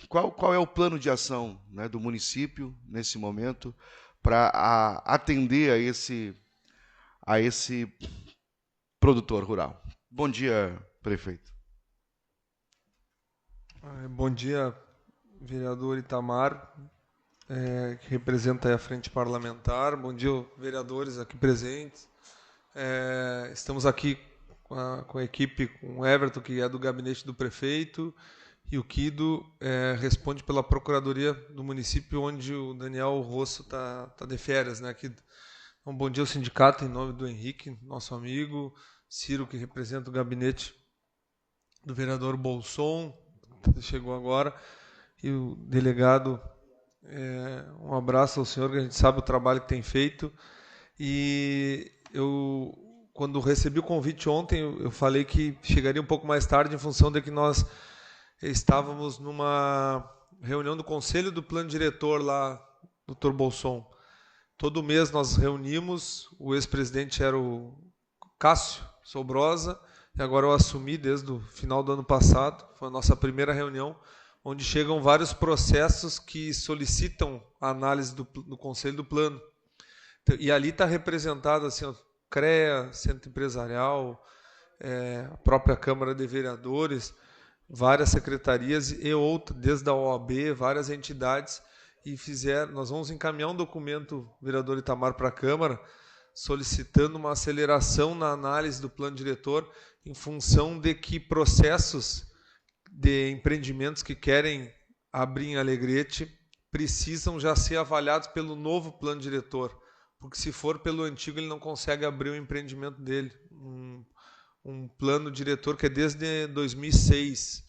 qual é o plano de ação, né, do município, nesse momento, para atender a esse produtor rural? Bom dia, prefeito. Bom dia, vereador Itamar, que representa a frente parlamentar. Bom dia, vereadores aqui presentes. Estamos aqui com a equipe, com o Everton, que é do gabinete do prefeito, e o Kido responde pela Procuradoria do município, onde o Daniel Rosso está de férias, né, Kido? Então, bom dia ao sindicato, em nome do Henrique, nosso amigo, Ciro, que representa o gabinete do vereador Bolson, que chegou agora, e o delegado. Um abraço ao senhor, que a gente sabe o trabalho que tem feito. E eu, quando recebi o convite ontem, eu falei que chegaria um pouco mais tarde, em função de que nós estávamos numa reunião do Conselho do Plano Diretor lá, Dr. Bolson. Todo mês nós reunimos, o ex-presidente era o Cássio Sobrosa, e agora eu assumi desde o final do ano passado, foi a nossa primeira reunião, onde chegam vários processos que solicitam a análise do Conselho do Plano. E ali está representado assim, o CREA, Centro Empresarial, a própria Câmara de Vereadores, várias secretarias e outras, desde a OAB, várias entidades, e nós vamos encaminhar um documento, vereador Itamar, para a Câmara, solicitando uma aceleração na análise do plano diretor, em função de que processos de empreendimentos que querem abrir em Alegrete precisam já ser avaliados pelo novo plano diretor, porque se for pelo antigo ele não consegue abrir o empreendimento dele, um plano diretor que é desde 2006.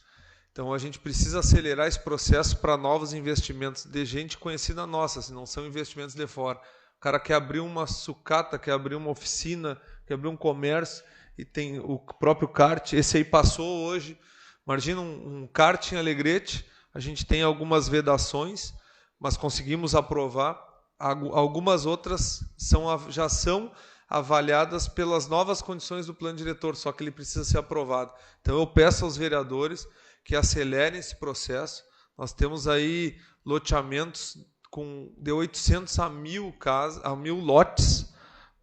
Então, a gente precisa acelerar esse processo para novos investimentos de gente conhecida nossa, se não são investimentos de fora. O cara quer abrir uma sucata, quer abrir uma oficina, quer abrir um comércio, e tem o próprio kart, esse aí passou hoje. Imagina um kart em Alegrete, a gente tem algumas vedações, mas conseguimos aprovar. Algumas outras já são avaliadas pelas novas condições do plano diretor, só que ele precisa ser aprovado. Então, eu peço aos vereadores que acelerem esse processo. Nós temos aí loteamentos de 800 a 1.000 lotes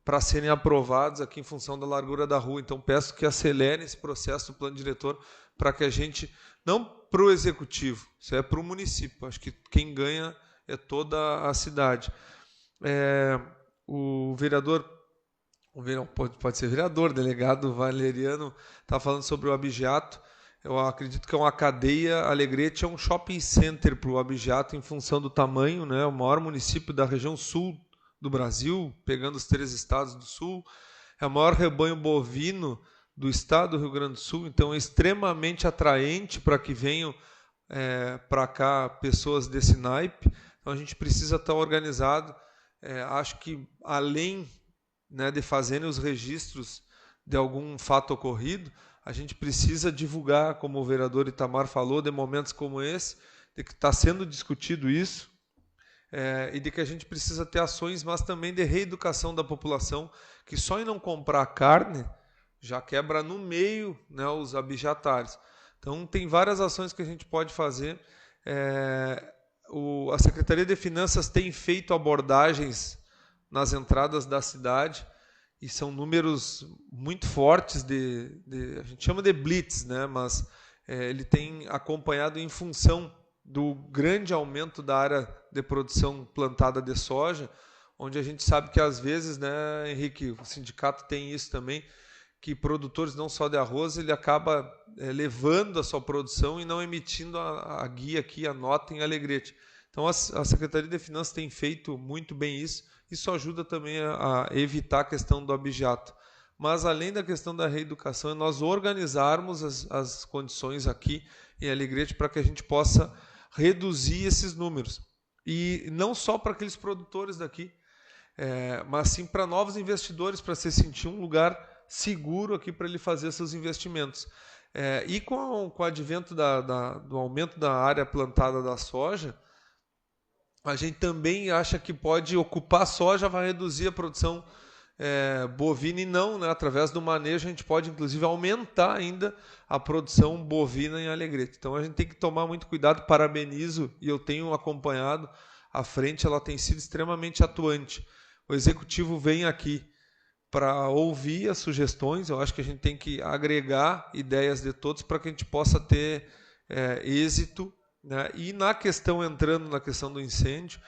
para serem aprovados aqui em função da largura da rua. Então, peço que acelerem esse processo do plano diretor para que a gente, não para o executivo, isso é para o município. Acho que quem ganha é toda a cidade. O vereador, pode ser vereador, delegado Valeriano, está falando sobre o Abigeato. Eu acredito que é uma cadeia. Alegrete é um shopping center para o Abigeato em função do tamanho, né? O maior município da região sul do Brasil, pegando os 3 estados do sul. É o maior rebanho bovino do estado do Rio Grande do Sul, então é extremamente atraente para que venham para cá pessoas desse naipe. Então a gente precisa estar organizado. Acho que além, né, de fazerem os registros de algum fato ocorrido, a gente precisa divulgar, como o vereador Itamar falou, de momentos como esse, de que está sendo discutido isso, e de que a gente precisa ter ações, mas também de reeducação da população, que só em não comprar carne já quebra no meio, né, os abigeatários. Então, tem várias ações que a gente pode fazer. A Secretaria de Finanças tem feito abordagens nas entradas da cidade, e são números muito fortes, a gente chama de blitz, né? Mas ele tem acompanhado em função do grande aumento da área de produção plantada de soja, onde a gente sabe que às vezes, né, Henrique, o sindicato tem isso também, que produtores não só de arroz, ele acaba levando a sua produção e não emitindo a guia aqui, a nota em Alegrete. Então, a Secretaria de Finanças tem feito muito bem isso. Isso ajuda também a evitar a questão do abigeato. Mas, além da questão da reeducação, é nós organizarmos as condições aqui em Alegrete para que a gente possa reduzir esses números. E não só para aqueles produtores daqui, mas sim para novos investidores, para se sentir um lugar seguro aqui para ele fazer seus investimentos. E com o advento do aumento da área plantada da soja, a gente também acha que pode ocupar a soja, vai reduzir a produção bovina, e não, né? Através do manejo a gente pode inclusive aumentar ainda a produção bovina em Alegrete. Então a gente tem que tomar muito cuidado. Parabenizo, e eu tenho acompanhado a frente, ela tem sido extremamente atuante. O executivo vem aqui para ouvir as sugestões. Eu acho que a gente tem que agregar ideias de todos para que a gente possa ter êxito, né? E entrando na questão do incêndio,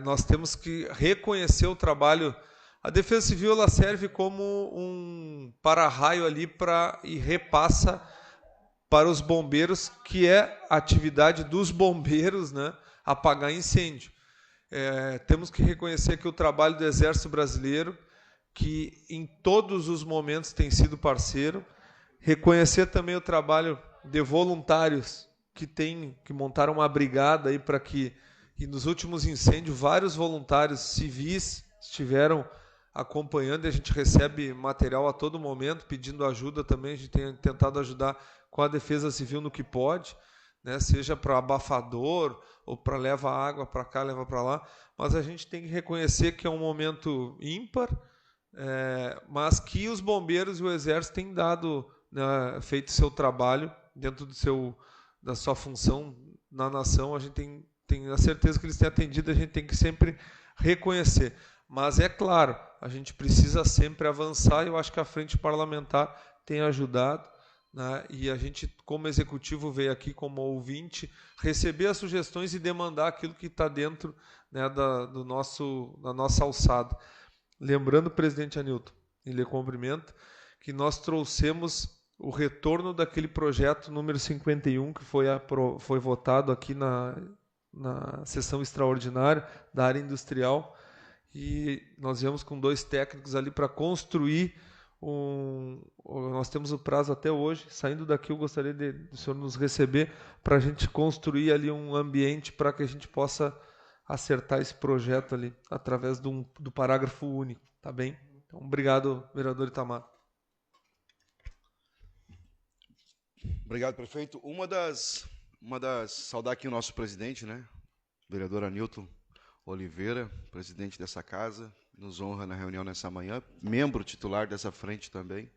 nós temos que reconhecer o trabalho. A Defesa Civil ela serve como um para-raio ali e repassa para os bombeiros, que é a atividade dos bombeiros, né? Apagar incêndio. Temos que reconhecer que o trabalho do Exército Brasileiro, que em todos os momentos tem sido parceiro, reconhecer também o trabalho de voluntários que montaram uma brigada aí para que, e nos últimos incêndios, vários voluntários civis estiveram acompanhando, e a gente recebe material a todo momento, pedindo ajuda também. A gente tem tentado ajudar com a Defesa Civil no que pode, né? Seja para abafador, ou para levar água para cá, levar para lá, mas a gente tem que reconhecer que é um momento ímpar, mas que os bombeiros e o Exército têm né, feito seu trabalho dentro da sua função na nação. A gente tem a certeza que eles têm atendido, a gente tem que sempre reconhecer. Mas é claro, a gente precisa sempre avançar, e eu acho que a frente parlamentar tem ajudado, né? E a gente, como executivo, veio aqui como ouvinte, receber as sugestões e demandar aquilo que está dentro, né, da nossa alçada. Lembrando, presidente Anilton, e lhe cumprimento, que nós trouxemos o retorno daquele projeto número 51, que foi votado aqui na sessão extraordinária da área industrial, e nós viemos com 2 técnicos ali para construir nós temos o prazo até hoje. Saindo daqui, eu gostaria do senhor nos receber para a gente construir ali um ambiente para que a gente possa acertar esse projeto ali, através do parágrafo único, tá bem? Então, obrigado, vereador Itamar. Obrigado, prefeito. Saudar aqui o nosso presidente, né? Vereador Anilton Oliveira, presidente dessa casa, nos honra na reunião nessa manhã, membro titular dessa frente também,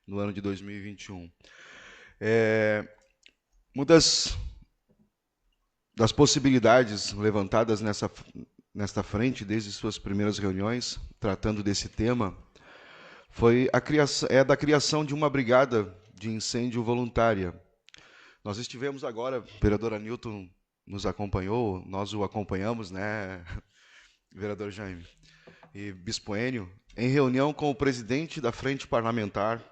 no ano de 2021. Uma das possibilidades levantadas nesta frente, desde suas primeiras reuniões, tratando desse tema, foi da criação de uma brigada de incêndio voluntária. Nós estivemos agora, o vereador Anilton nos acompanhou, nós o acompanhamos, né, vereador Jaime e Bispo Enio, em reunião com o presidente da Frente Parlamentar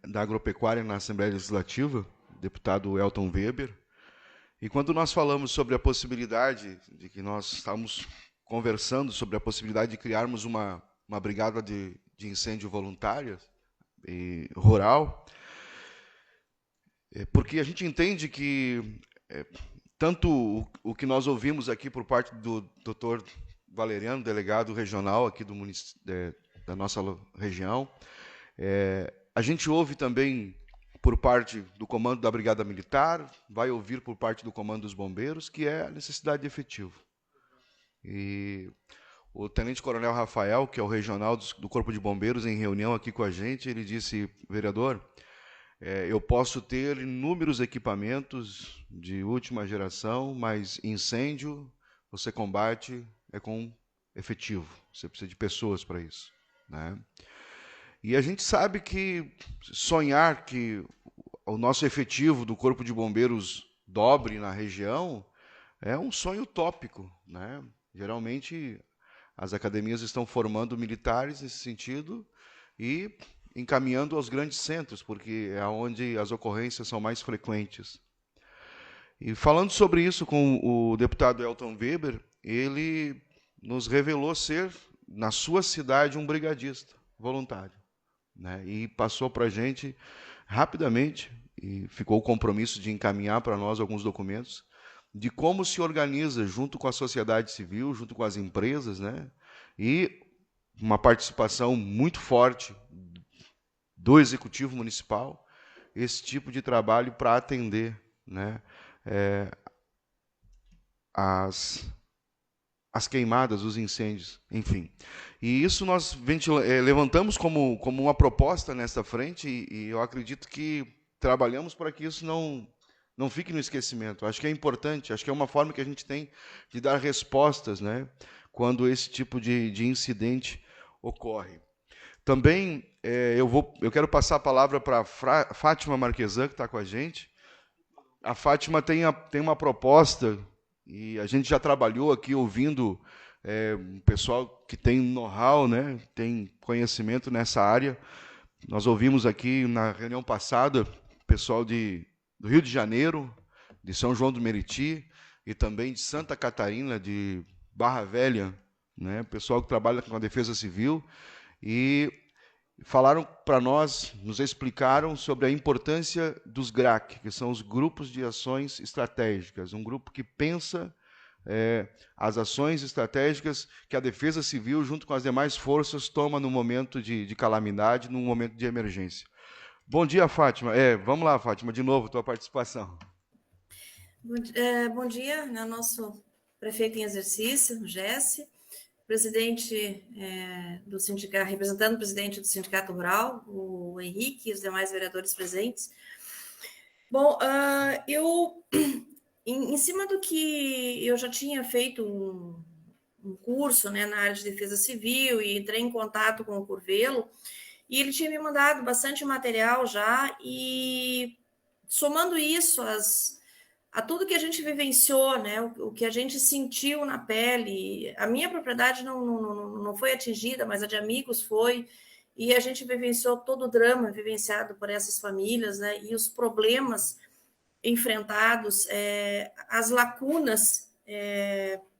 da Agropecuária na Assembleia Legislativa, deputado Elton Weber, e quando nós falamos sobre a possibilidade de que nós estávamos conversando sobre a possibilidade de criarmos uma brigada de incêndio voluntária e rural, porque a gente entende que tanto o que nós ouvimos aqui por parte do doutor Valeriano, delegado regional aqui da nossa região, a gente ouve também por parte do comando da Brigada Militar, vai ouvir por parte do comando dos bombeiros, que é a necessidade de efetivo. E o tenente-coronel Rafael, que é o regional do Corpo de Bombeiros, em reunião aqui com a gente, ele disse, vereador, eu posso ter inúmeros equipamentos de última geração, mas incêndio você combate com efetivo. Você precisa de pessoas para isso, né? E a gente sabe que sonhar que o nosso efetivo do Corpo de Bombeiros dobre na região é um sonho utópico, né? Geralmente as academias estão formando militares nesse sentido e encaminhando aos grandes centros, porque é onde as ocorrências são mais frequentes. E falando sobre isso com o deputado Elton Weber, ele nos revelou ser, na sua cidade, um brigadista voluntário, né? E passou para a gente rapidamente, e ficou o compromisso de encaminhar para nós alguns documentos, de como se organiza junto com a sociedade civil, junto com as empresas, né? E uma participação muito forte do Executivo Municipal, esse tipo de trabalho para atender, né, as queimadas, os incêndios, enfim. E isso nós levantamos como uma proposta nesta frente, e eu acredito que trabalhamos para que isso não fique no esquecimento. Acho que é importante, acho que é uma forma que a gente tem de dar respostas, né, quando esse tipo de incidente ocorre. Também eu quero passar a palavra para a Fátima Marquesan, que está com a gente. A Fátima tem uma proposta, e a gente já trabalhou aqui ouvindo um pessoal que tem know-how, né, tem conhecimento nessa área. Nós ouvimos aqui na reunião passada o pessoal do Rio de Janeiro, de São João do Meriti, e também de Santa Catarina, de Barra Velha, né, pessoal que trabalha com a Defesa Civil, e falaram para nós, nos explicaram sobre a importância dos GRAC, que são os Grupos de Ações Estratégicas, um grupo que pensa as ações estratégicas que a Defesa Civil, junto com as demais forças, toma no momento de calamidade, no momento de emergência. Bom dia, Fátima. Vamos lá, Fátima, de novo, tua participação. Bom dia, né, nosso prefeito em exercício, o Jesse, presidente do sindicato, representando o presidente do Sindicato Rural, o Henrique e os demais vereadores presentes. Bom, eu, em cima do que eu já tinha feito um curso, né, na área de defesa civil, e entrei em contato com o Curvelo, e ele tinha me mandado bastante material já, e somando isso a tudo que a gente vivenciou, né, o que a gente sentiu na pele. A minha propriedade não foi atingida, mas a de amigos foi, e a gente vivenciou todo o drama vivenciado por essas famílias, né, e os problemas enfrentados, as lacunas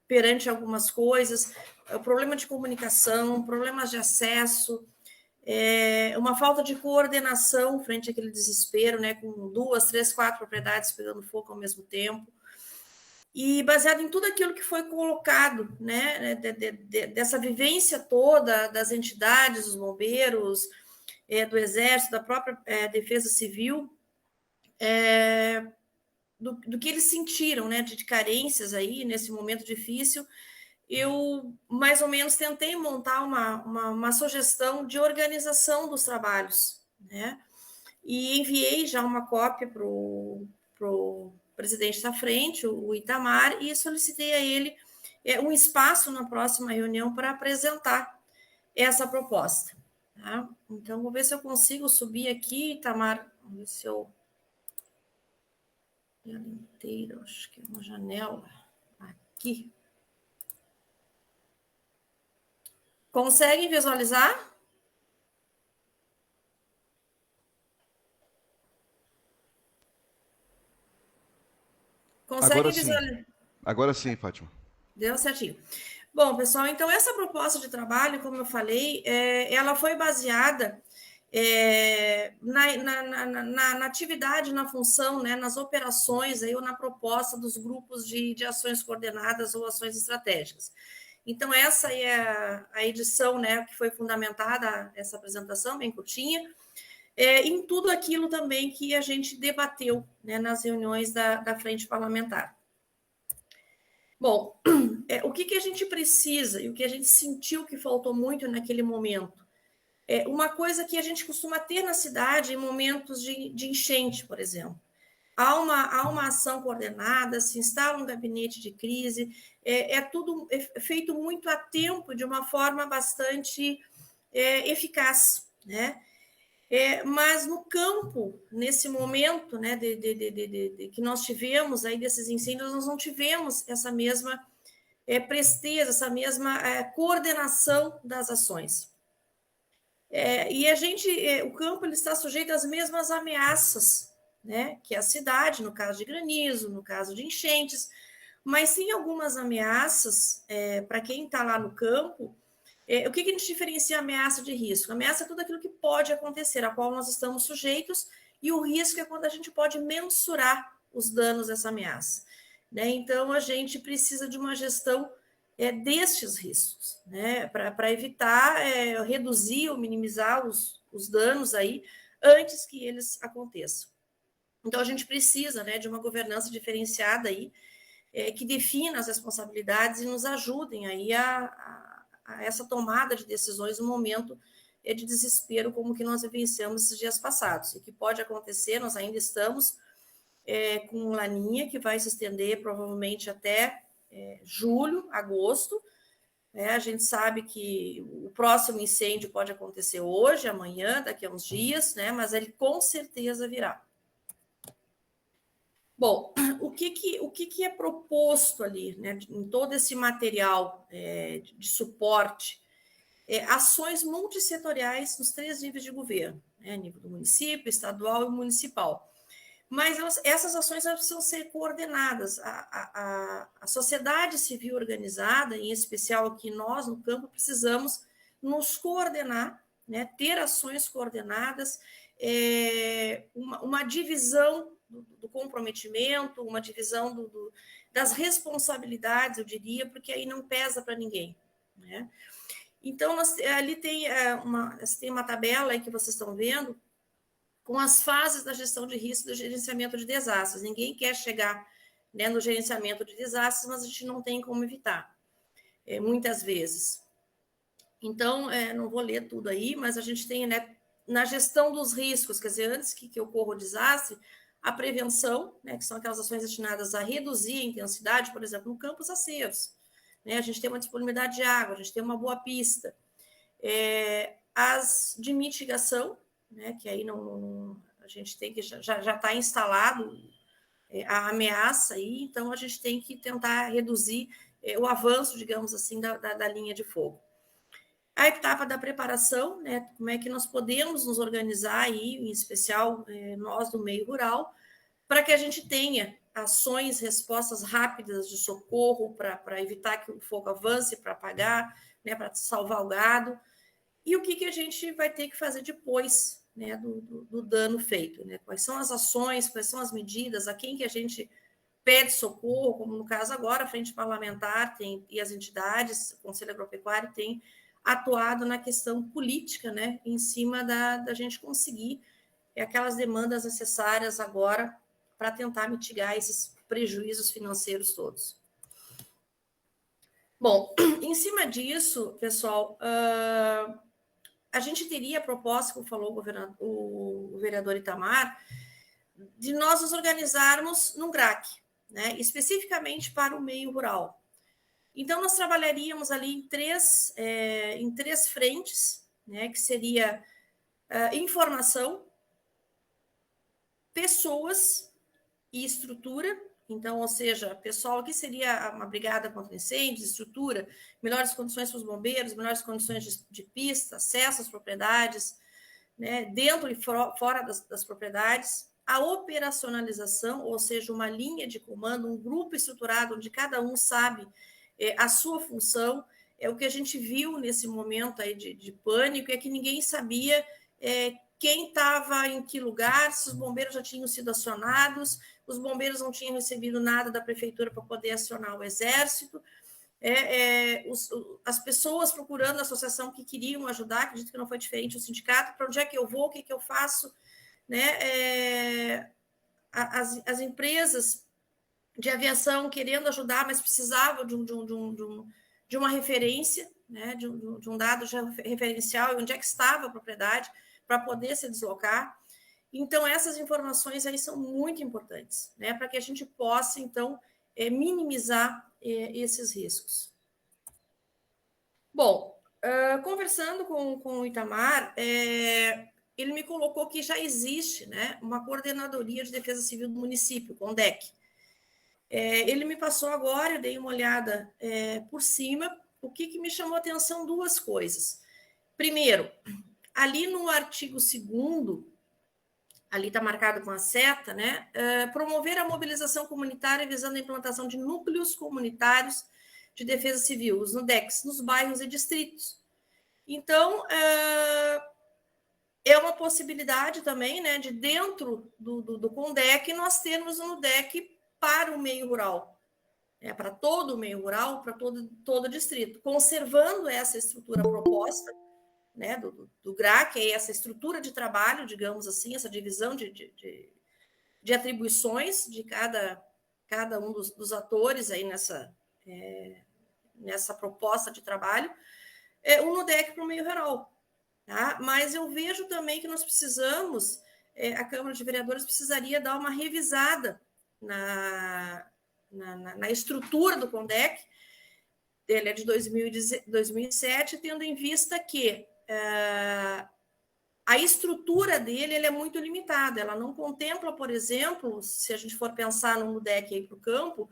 perante algumas coisas, o problema de comunicação, problemas de acesso, uma falta de coordenação frente àquele desespero, né, com 2, 3, 4 propriedades pegando fogo ao mesmo tempo. E baseado em tudo aquilo que foi colocado, né, dessa vivência toda das entidades, dos bombeiros, do Exército, da própria Defesa Civil, do que eles sentiram, né, de carências aí nesse momento difícil, eu mais ou menos tentei montar uma sugestão de organização dos trabalhos, né, e enviei já uma cópia para o presidente da frente, o Itamar, e solicitei a ele um espaço na próxima reunião para apresentar essa proposta. Tá? Então, vou ver se eu consigo subir aqui, Itamar, vamos ver se eu... Ela inteira, acho que é uma janela aqui. Conseguem visualizar? Agora sim. Agora sim, Fátima. Deu certinho. Bom, pessoal, então essa proposta de trabalho, como eu falei, ela foi baseada na atividade, na função, né, nas operações aí, ou na proposta dos grupos de ações coordenadas ou ações estratégicas. Então, essa é a edição, né, que foi fundamentada, essa apresentação bem curtinha, em tudo aquilo também que a gente debateu, né, nas reuniões da Frente Parlamentar. Bom, o que a gente precisa e o que a gente sentiu que faltou muito naquele momento? Uma coisa que a gente costuma ter na cidade em momentos de enchente, por exemplo. Há uma ação coordenada, se instala um gabinete de crise, tudo feito muito a tempo, de uma forma bastante eficaz, né? Mas no campo, nesse momento, né, que nós tivemos aí desses incêndios, nós não tivemos essa mesma presteza, essa mesma coordenação das ações. E o campo ele está sujeito às mesmas ameaças, né, que a cidade, no caso de granizo, no caso de enchentes, mas tem algumas ameaças para quem está lá no campo. O que a gente diferencia a ameaça de risco? A ameaça é tudo aquilo que pode acontecer, a qual nós estamos sujeitos, e o risco é quando a gente pode mensurar os danos dessa ameaça, né? Então, a gente precisa de uma gestão destes riscos, né? Para evitar, reduzir ou minimizar os danos aí antes que eles aconteçam. Então, a gente precisa, né, de uma governança diferenciada aí, que defina as responsabilidades e nos ajudem aí a essa tomada de decisões no momento de desespero como que nós vivenciamos esses dias passados. E que pode acontecer, nós ainda estamos com laninha que vai se estender provavelmente até julho, agosto. A gente sabe que o próximo incêndio pode acontecer hoje, amanhã, daqui a uns dias, né? Mas ele com certeza virá. Bom, o que é proposto ali, né, em todo esse material de suporte? Ações multissetoriais nos 3 níveis de governo, né, nível do município, estadual e municipal. Mas essas ações precisam ser coordenadas. A sociedade civil organizada, em especial aqui nós, no campo, precisamos nos coordenar, né, ter ações coordenadas, uma divisão do comprometimento, uma divisão das responsabilidades, eu diria, porque aí não pesa para ninguém, né? Então, ali tem uma tabela aí que vocês estão vendo com as fases da gestão de risco e do gerenciamento de desastres. Ninguém quer chegar, né, no gerenciamento de desastres, mas a gente não tem como evitar, muitas vezes. Então, não vou ler tudo aí, mas a gente tem, né, na gestão dos riscos, quer dizer, antes que ocorra o desastre, a prevenção, né, que são aquelas ações destinadas a reduzir a intensidade, por exemplo, no campos aceiros, né, a gente tem uma disponibilidade de água, a gente tem uma boa pista. As de mitigação, né, que aí a gente tem que já está instalado a ameaça aí, então a gente tem que tentar reduzir o avanço, digamos assim, da linha de fogo. A etapa da preparação, né, como é que nós podemos nos organizar aí, em especial nós do meio rural, para que a gente tenha ações, respostas rápidas de socorro para evitar que o fogo avance, para apagar, né, para salvar o gado. e o que a gente vai ter que fazer depois, né, do dano feito, né? Quais são as ações, quais são as medidas, a quem que a gente pede socorro, como no caso agora, a Frente Parlamentar e as entidades, o Conselho Agropecuário tem atuado na questão política, né, em cima da gente conseguir aquelas demandas necessárias agora para tentar mitigar esses prejuízos financeiros todos. Bom, em cima disso, pessoal, a gente teria a proposta, como falou o vereador Itamar, de nós nos organizarmos num GRAC, né, especificamente para o meio rural. Então, nós trabalharíamos ali em três frentes, né, que seria informação, pessoas e estrutura. Então, ou seja, pessoal, aqui seria uma brigada contra incêndios, estrutura, melhores condições para os bombeiros, melhores condições de pista, acesso às propriedades, né, dentro e fora das propriedades, a operacionalização, ou seja, uma linha de comando, um grupo estruturado onde cada um sabe a sua função. É o que a gente viu nesse momento aí de pânico, é que ninguém sabia quem estava em que lugar, se os bombeiros já tinham sido acionados, os bombeiros não tinham recebido nada da prefeitura para poder acionar o exército, as pessoas procurando a associação que queriam ajudar, acredito que não foi diferente o sindicato, para onde é que eu vou, o que eu faço, né? As empresas de aviação querendo ajudar, mas precisavam de uma referência, né? de um dado referencial, onde é que estava a propriedade, para poder se deslocar. Então, essas informações aí são muito importantes, né, para que a gente possa, então, minimizar esses riscos. Bom, conversando com o Itamar, ele me colocou que já existe, né, uma coordenadoria de defesa civil do município, CONDEC. Ele me passou agora, eu dei uma olhada por cima. O que me chamou a atenção? Duas coisas. Primeiro, ali no artigo 2º, ali está marcado com a seta, né? Promover a mobilização comunitária visando a implantação de núcleos comunitários de defesa civil, os NUDECs, nos bairros e distritos. Então, é uma possibilidade também, né, de dentro do CONDEC nós termos um NUDEC para o meio rural, para todo o meio rural, para todo o distrito, conservando essa estrutura proposta, né, do GRAC, que é essa estrutura de trabalho, digamos assim, essa divisão de atribuições de cada um dos atores aí nessa proposta de trabalho, um NUDEC para o meio rural. Tá? Mas eu vejo também que nós precisamos, a Câmara de Vereadores precisaria dar uma revisada na estrutura do CONDEC. Ele é de 2007, tendo em vista que a estrutura dele é muito limitada, ela não contempla, por exemplo, se a gente for pensar no NUDEC aí para o campo,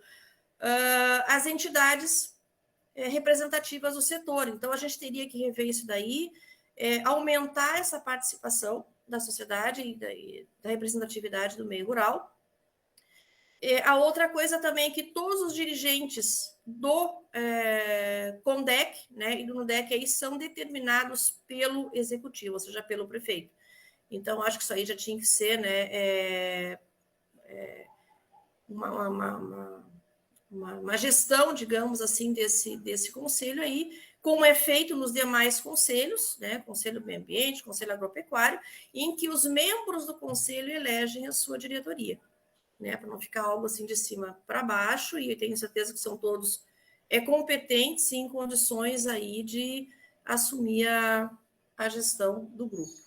as entidades representativas do setor. Então, a gente teria que rever isso daí, aumentar essa participação da sociedade e da representatividade do meio rural. A outra coisa também é que todos os dirigentes do CONDEC, né, e do NUDEC aí são determinados pelo executivo, ou seja, pelo prefeito. Então, acho que isso aí já tinha que ser, né, uma gestão, digamos assim, desse conselho aí, como é feito nos demais conselhos, né, Conselho do Meio Ambiente, Conselho Agropecuário, em que os membros do conselho elegem a sua diretoria, né, para não ficar algo assim de cima para baixo, e eu tenho certeza que são todos competentes e em condições aí de assumir a gestão do grupo.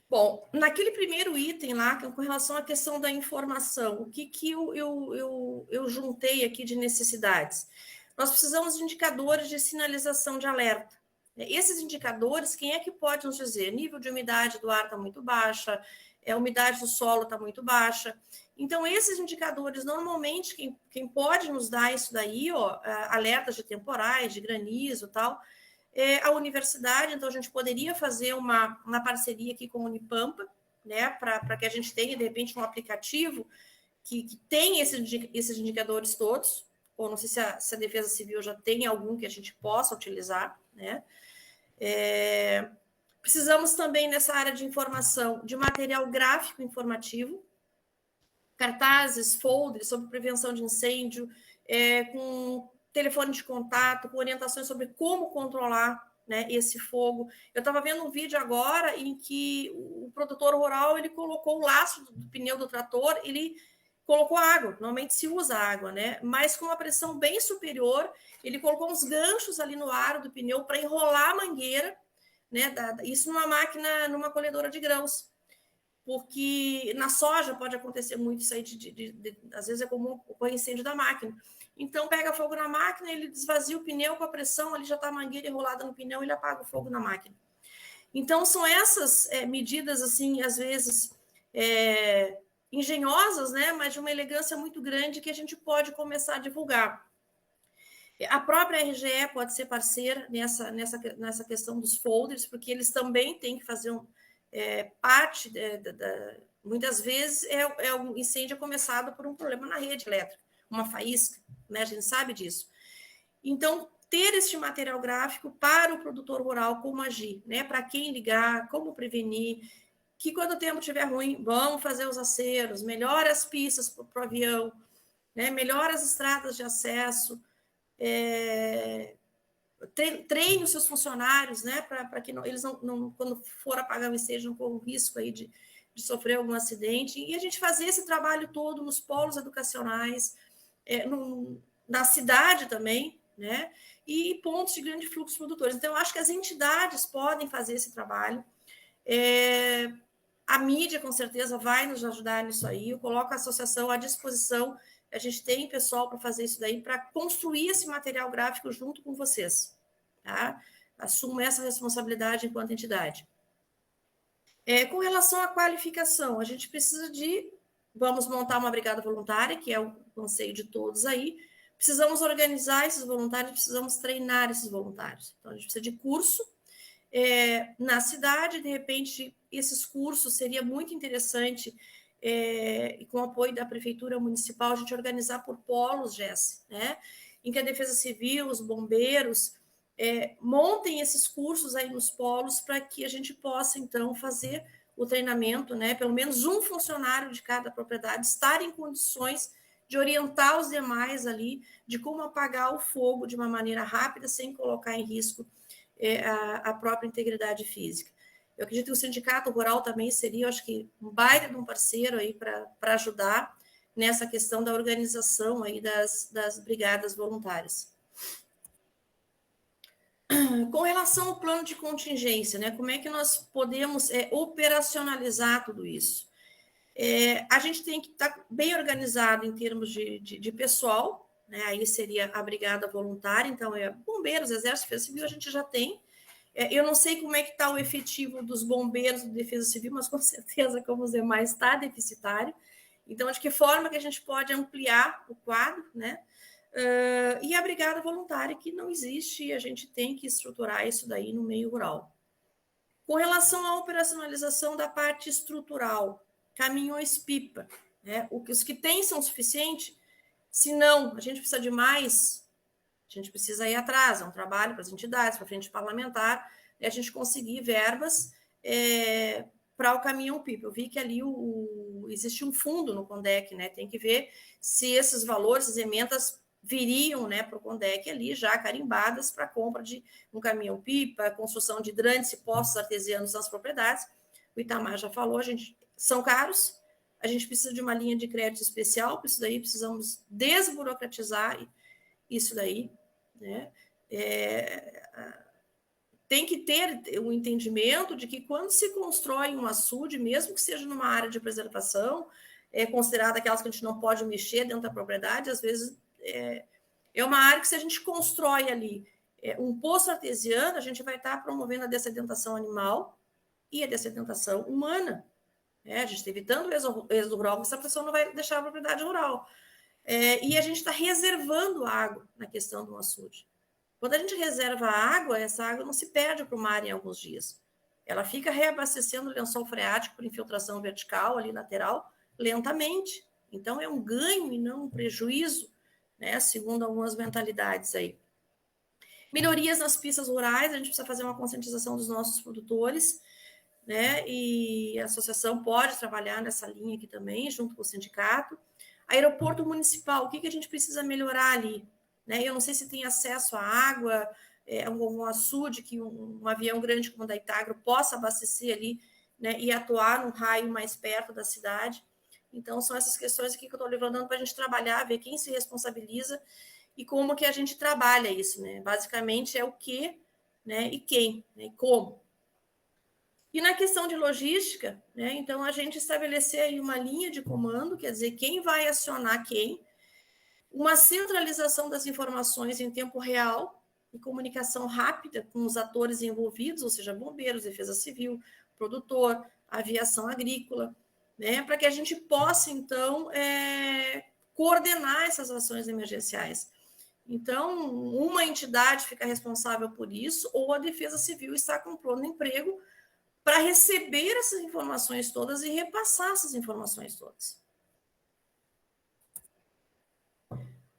Bom, naquele primeiro item lá, com relação à questão da informação, o que eu juntei aqui de necessidades? Nós precisamos de indicadores de sinalização de alerta. Esses indicadores, quem é que pode nos dizer? Nível de umidade do ar está muito baixa, a umidade do solo está muito baixa. Então, esses indicadores, normalmente, quem pode nos dar isso daí, alertas de temporais, de granizo e tal, a universidade. Então, a gente poderia fazer uma parceria aqui com a Unipampa, né, para que a gente tenha, de repente, um aplicativo que tem esses indicadores todos, ou não sei se a Defesa Civil já tem algum que a gente possa utilizar, né? Precisamos também, nessa área de informação, de material gráfico informativo, cartazes, folders sobre prevenção de incêndio, com telefone de contato, com orientações sobre como controlar, né, esse fogo. Eu estava vendo um vídeo agora em que o produtor rural ele colocou o laço do pneu do trator, ele colocou água, normalmente se usa água, né? Mas com uma pressão bem superior, ele colocou uns ganchos ali no aro do pneu para enrolar a mangueira, né? Isso numa máquina, numa colhedora de grãos. Porque na soja pode acontecer muito isso aí, às vezes é comum ocorrer incêndio da máquina. Então, pega fogo na máquina, ele desvazia o pneu com a pressão, ali já está a mangueira enrolada no pneu, ele apaga o fogo na máquina. Então, são essas medidas, assim, às vezes, engenhosas, né, mas de uma elegância muito grande que a gente pode começar a divulgar. A própria RGE pode ser parceira nessa questão dos folders, porque eles também têm que fazer parte, muitas vezes, um incêndio começado por um problema na rede elétrica, uma faísca, né? A gente sabe disso. Então, ter este material gráfico para o produtor rural, como agir, né? Para quem ligar, como prevenir, que quando o tempo estiver ruim, vamos fazer os aceros, melhora as pistas para o avião, né? Melhora as estradas de acesso, treine os seus funcionários, né, para que eles não, quando for apagar o incêndio, não corram risco aí de sofrer algum acidente, e a gente fazer esse trabalho todo nos polos educacionais, na cidade também, né, e pontos de grande fluxo produtores. Então, eu acho que as entidades podem fazer esse trabalho, a mídia, com certeza, vai nos ajudar nisso aí, eu coloco a associação à disposição. A gente tem pessoal para fazer isso daí, para construir esse material gráfico junto com vocês. Tá? Assumo essa responsabilidade enquanto entidade. Com relação à qualificação, a gente precisa vamos montar uma brigada voluntária, que é o conselho de todos aí, precisamos organizar esses voluntários, precisamos treinar esses voluntários. Então, a gente precisa de curso na cidade, de repente, esses cursos seria muito interessante, e com o apoio da Prefeitura Municipal, a gente organizar por polos, Jess, né? Em que a Defesa Civil, os bombeiros, montem esses cursos aí nos polos para que a gente possa, então, fazer o treinamento, né? Pelo menos um funcionário de cada propriedade estar em condições de orientar os demais ali de como apagar o fogo de uma maneira rápida, sem colocar em risco a própria integridade física. Eu acredito que o Sindicato Rural também seria, eu acho que, um baita de um parceiro aí para ajudar nessa questão da organização aí das brigadas voluntárias. Com relação ao plano de contingência, né, como é que nós podemos operacionalizar tudo isso? A gente tem que estar bem organizado em termos de pessoal, né, aí seria a brigada voluntária, então bombeiros, exército, defesa civil, a gente já tem. Eu não sei como é que está o efetivo dos bombeiros de defesa civil, mas com certeza, como os demais, está deficitário. Então, de que forma que a gente pode ampliar o quadro, né? E a brigada voluntária, que não existe, e a gente tem que estruturar isso daí no meio rural. Com relação à operacionalização da parte estrutural, caminhões-pipa, né? Os que tem são suficientes? Se não, a gente precisa de mais. A gente precisa ir atrás, é um trabalho para as entidades, para a frente parlamentar, e a gente conseguir verbas para o caminhão-pipa. Eu vi que ali existe um fundo no CONDEC, né? Tem que ver se esses valores, as emendas viriam, né, para o CONDEC ali já carimbadas para a compra de um caminhão-pipa, construção de hidrantes e poços artesianos nas propriedades. O Itamar já falou, são caros, a gente precisa de uma linha de crédito especial, para isso daí precisamos desburocratizar isso daí, né? Tem que ter o entendimento de que quando se constrói um açude, mesmo que seja numa área de preservação, considerada aquelas que a gente não pode mexer dentro da propriedade, às vezes é uma área que, se a gente constrói ali um poço artesiano, a gente vai estar promovendo a dessedentação animal e a dessedentação humana. A gente está evitando o êxodo rural, porque essa pessoa não vai deixar a propriedade rural. E a gente está reservando água na questão do açude. Quando a gente reserva água, essa água não se perde para o mar em alguns dias. Ela fica reabastecendo o lençol freático por infiltração vertical, ali lateral, lentamente. Então, é um ganho e não um prejuízo, né, segundo algumas mentalidades aí. Melhorias nas pistas rurais, a gente precisa fazer uma conscientização dos nossos produtores, né? E a associação pode trabalhar nessa linha aqui também, junto com o sindicato. Aeroporto municipal, o que a gente precisa melhorar ali? Né? Eu não sei se tem acesso à água, um açude que um avião grande como o da Itagro possa abastecer ali, né? E atuar num raio mais perto da cidade. Então, são essas questões aqui que eu estou levantando para a gente trabalhar, ver quem se responsabiliza e como que a gente trabalha isso, né? Basicamente é o que, né? E quem, né? E como. E na questão de logística, né? Então a gente estabelecer aí uma linha de comando, quer dizer, quem vai acionar quem, uma centralização das informações em tempo real e comunicação rápida com os atores envolvidos, ou seja, bombeiros, defesa civil, produtor, aviação agrícola, né? Para que a gente possa, então, coordenar essas ações emergenciais. Então, uma entidade fica responsável por isso, ou a defesa civil está com plano de emprego para receber essas informações todas e repassar essas informações todas.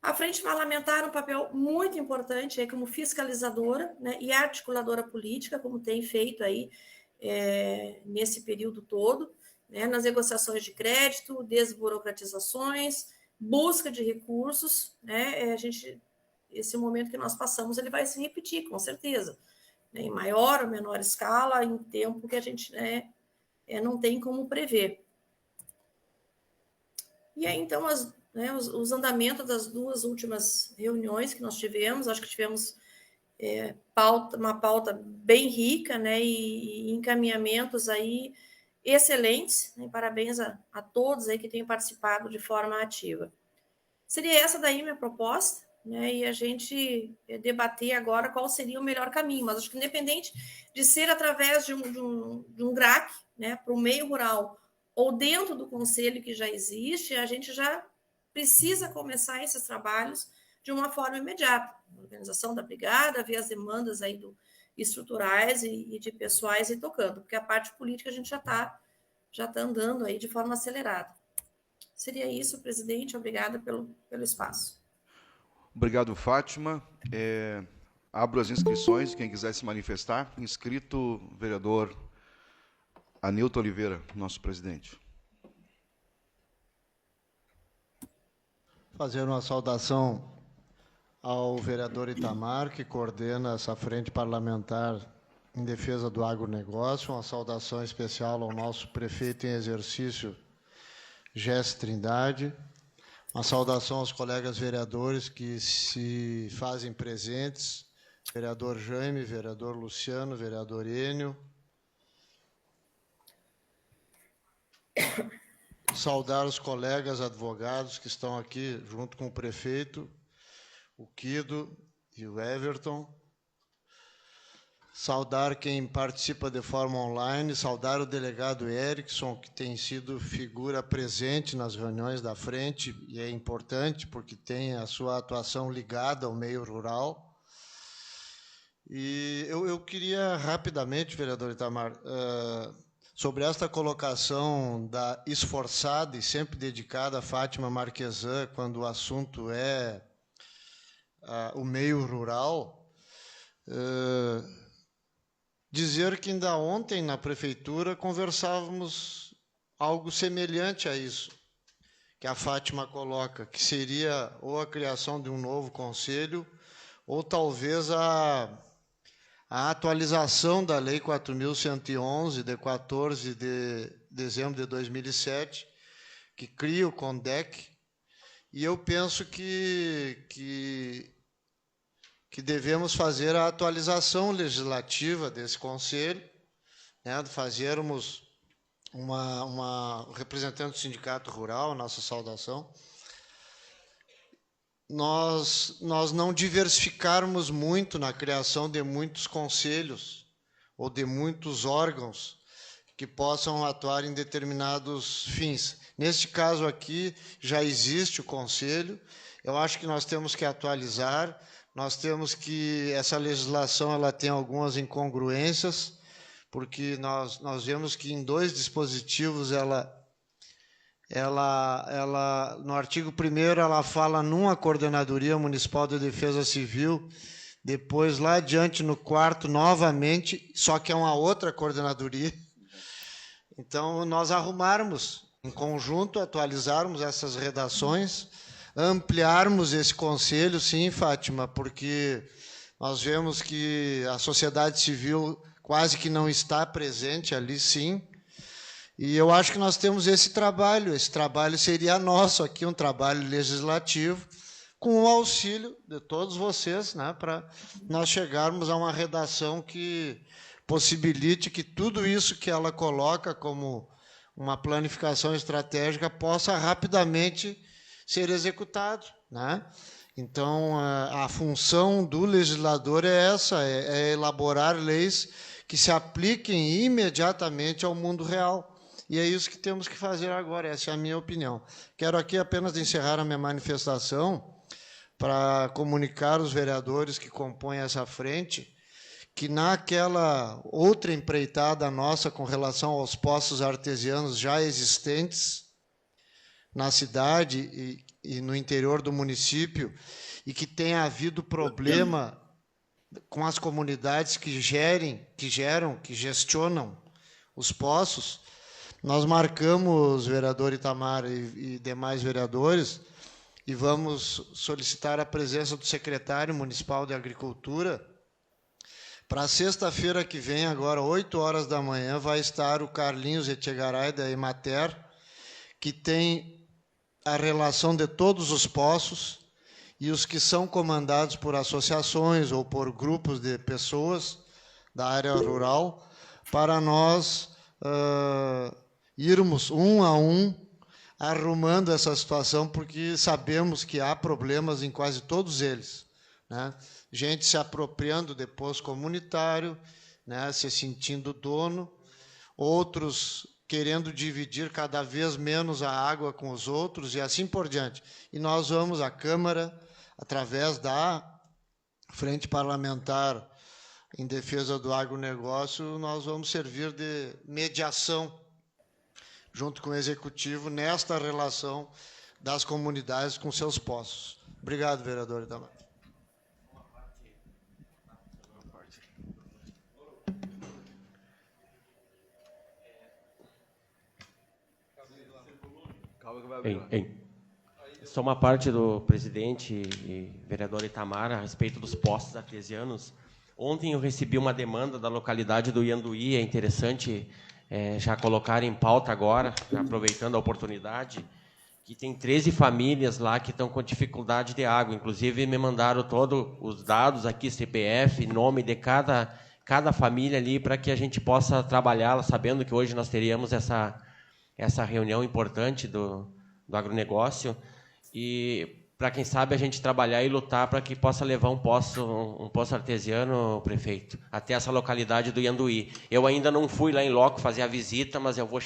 A frente parlamentar é um papel muito importante aí como fiscalizadora, né, e articuladora política, como tem feito aí nesse período todo, né, nas negociações de crédito, desburocratizações, busca de recursos, né, esse momento que nós passamos, ele vai se repetir, com certeza, né, em maior ou menor escala, em tempo que a gente não tem como prever. E aí, então, os andamentos das duas últimas reuniões que nós tivemos, acho que tivemos uma pauta bem rica, né, e encaminhamentos aí excelentes, né, parabéns a todos aí que têm participado de forma ativa. Seria essa daí minha proposta, né, e a gente debater agora qual seria o melhor caminho, mas acho que independente de ser através de um GRAC, né, para o meio rural, ou dentro do conselho que já existe, a gente já precisa começar esses trabalhos de uma forma imediata. A organização da brigada, ver as demandas aí estruturais e de pessoais e tocando, porque a parte política a gente já tá andando aí de forma acelerada. Seria isso, presidente. Obrigada pelo espaço. Obrigado, Fátima. Abro as inscrições, quem quiser se manifestar. Inscrito, vereador Anilton Oliveira, nosso presidente. Fazer uma saudação ao vereador Itamar, que coordena essa frente parlamentar em defesa do agronegócio. Uma saudação especial ao nosso prefeito em exercício, Jesse Trindade. Uma saudação aos colegas vereadores que se fazem presentes, vereador Jaime, vereador Luciano, vereador Enio. Saudar os colegas advogados que estão aqui junto com o prefeito, o Quido e o Everton. Saudar quem participa de forma online, saudar o delegado Erickson, que tem sido figura presente nas reuniões da frente, e é importante porque tem a sua atuação ligada ao meio rural. E eu queria rapidamente, vereador Itamar, sobre esta colocação da esforçada e sempre dedicada Fátima Marquesan, quando o assunto é o meio rural, dizer que ainda ontem na prefeitura conversávamos algo semelhante a isso, que a Fátima coloca, que seria ou a criação de um novo conselho, ou talvez a atualização da Lei 4.111, de 14 de dezembro de 2007, que cria o CONDEC, e eu penso que devemos fazer a atualização legislativa desse conselho, né, fazermos uma representante do Sindicato Rural, nossa saudação, nós não diversificarmos muito na criação de muitos conselhos ou de muitos órgãos que possam atuar em determinados fins. Neste caso aqui, já existe o conselho, eu acho que nós temos que atualizar, nós temos que... Essa legislação ela tem algumas incongruências, porque nós vemos que em 2 dispositivos no artigo 1º, ela fala numa Coordenadoria Municipal de Defesa Civil depois lá adiante no quarto novamente, só que é uma outra coordenadoria. Então, nós arrumarmos em conjunto, atualizarmos essas redações, ampliarmos esse conselho, sim, Fátima, porque nós vemos que a sociedade civil quase que não está presente ali, sim. E eu acho que nós temos esse trabalho seria nosso aqui, um trabalho legislativo, com o auxílio de todos vocês, né, para nós chegarmos a uma redação que possibilite que tudo isso que ela coloca como uma planificação estratégica possa rapidamente ser executado, né? Então, a função do legislador é essa, é elaborar leis que se apliquem imediatamente ao mundo real. E é isso que temos que fazer agora, essa é a minha opinião. Quero aqui apenas encerrar a minha manifestação para comunicar aos vereadores que compõem essa frente que naquela outra empreitada nossa com relação aos poços artesianos já existentes na cidade e no interior do município, e que tenha havido problema com as comunidades que gestionam os poços, nós marcamos, vereador Itamar e demais vereadores, e vamos solicitar a presença do secretário municipal de Agricultura. Para sexta-feira que vem, agora, 8 horas da manhã, vai estar o Carlinhos Etchegaray, da Emater, que tem a relação de todos os poços e os que são comandados por associações ou por grupos de pessoas da área rural, para nós irmos um a um arrumando essa situação, porque sabemos que há problemas em quase todos eles, né? Gente se apropriando de poço comunitário, né, se sentindo dono, outros querendo dividir cada vez menos a água com os outros e assim por diante. E nós vamos, a Câmara, através da Frente Parlamentar em Defesa do Agronegócio, nós vamos servir de mediação junto com o Executivo nesta relação das comunidades com seus poços. Obrigado, vereador Itamar. Só uma parte do presidente e vereador Itamar a respeito dos poços artesianos. Ontem eu recebi uma demanda da localidade do Ianduí, é interessante já colocar em pauta agora, aproveitando a oportunidade, que tem 13 famílias lá que estão com dificuldade de água. Inclusive, me mandaram todos os dados aqui, CPF, nome de cada família ali, para que a gente possa trabalhá-la, sabendo que hoje nós teríamos essa reunião importante do agronegócio, e para quem sabe a gente trabalhar e lutar para que possa levar um poço artesiano, prefeito, até essa localidade do Ianduí. Eu ainda não fui lá em loco fazer a visita, mas eu vou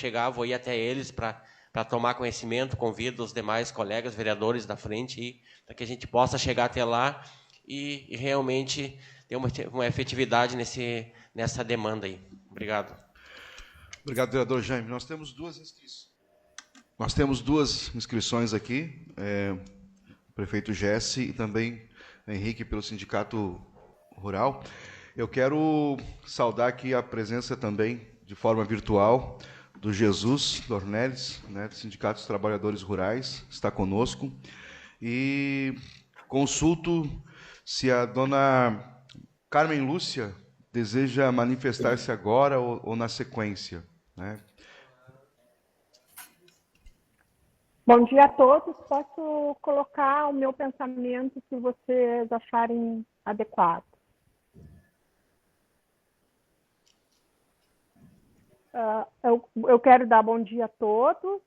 ir até eles para tomar conhecimento, convido os demais colegas vereadores da frente para que a gente possa chegar até lá e realmente ter uma efetividade nessa demanda aí. Obrigado. Obrigado, vereador Jaime. Nós temos duas inscrições aqui, o prefeito Jesse e também Henrique, pelo Sindicato Rural. Eu quero saudar aqui a presença também, de forma virtual, do Jesus Dornelles, né, do Sindicato dos Trabalhadores Rurais, está conosco. E consulto se a dona Carmen Lúcia deseja manifestar-se agora ou na sequência, né? Bom dia a todos. Posso colocar o meu pensamento se vocês acharem adequado. Eu quero dar bom dia a todos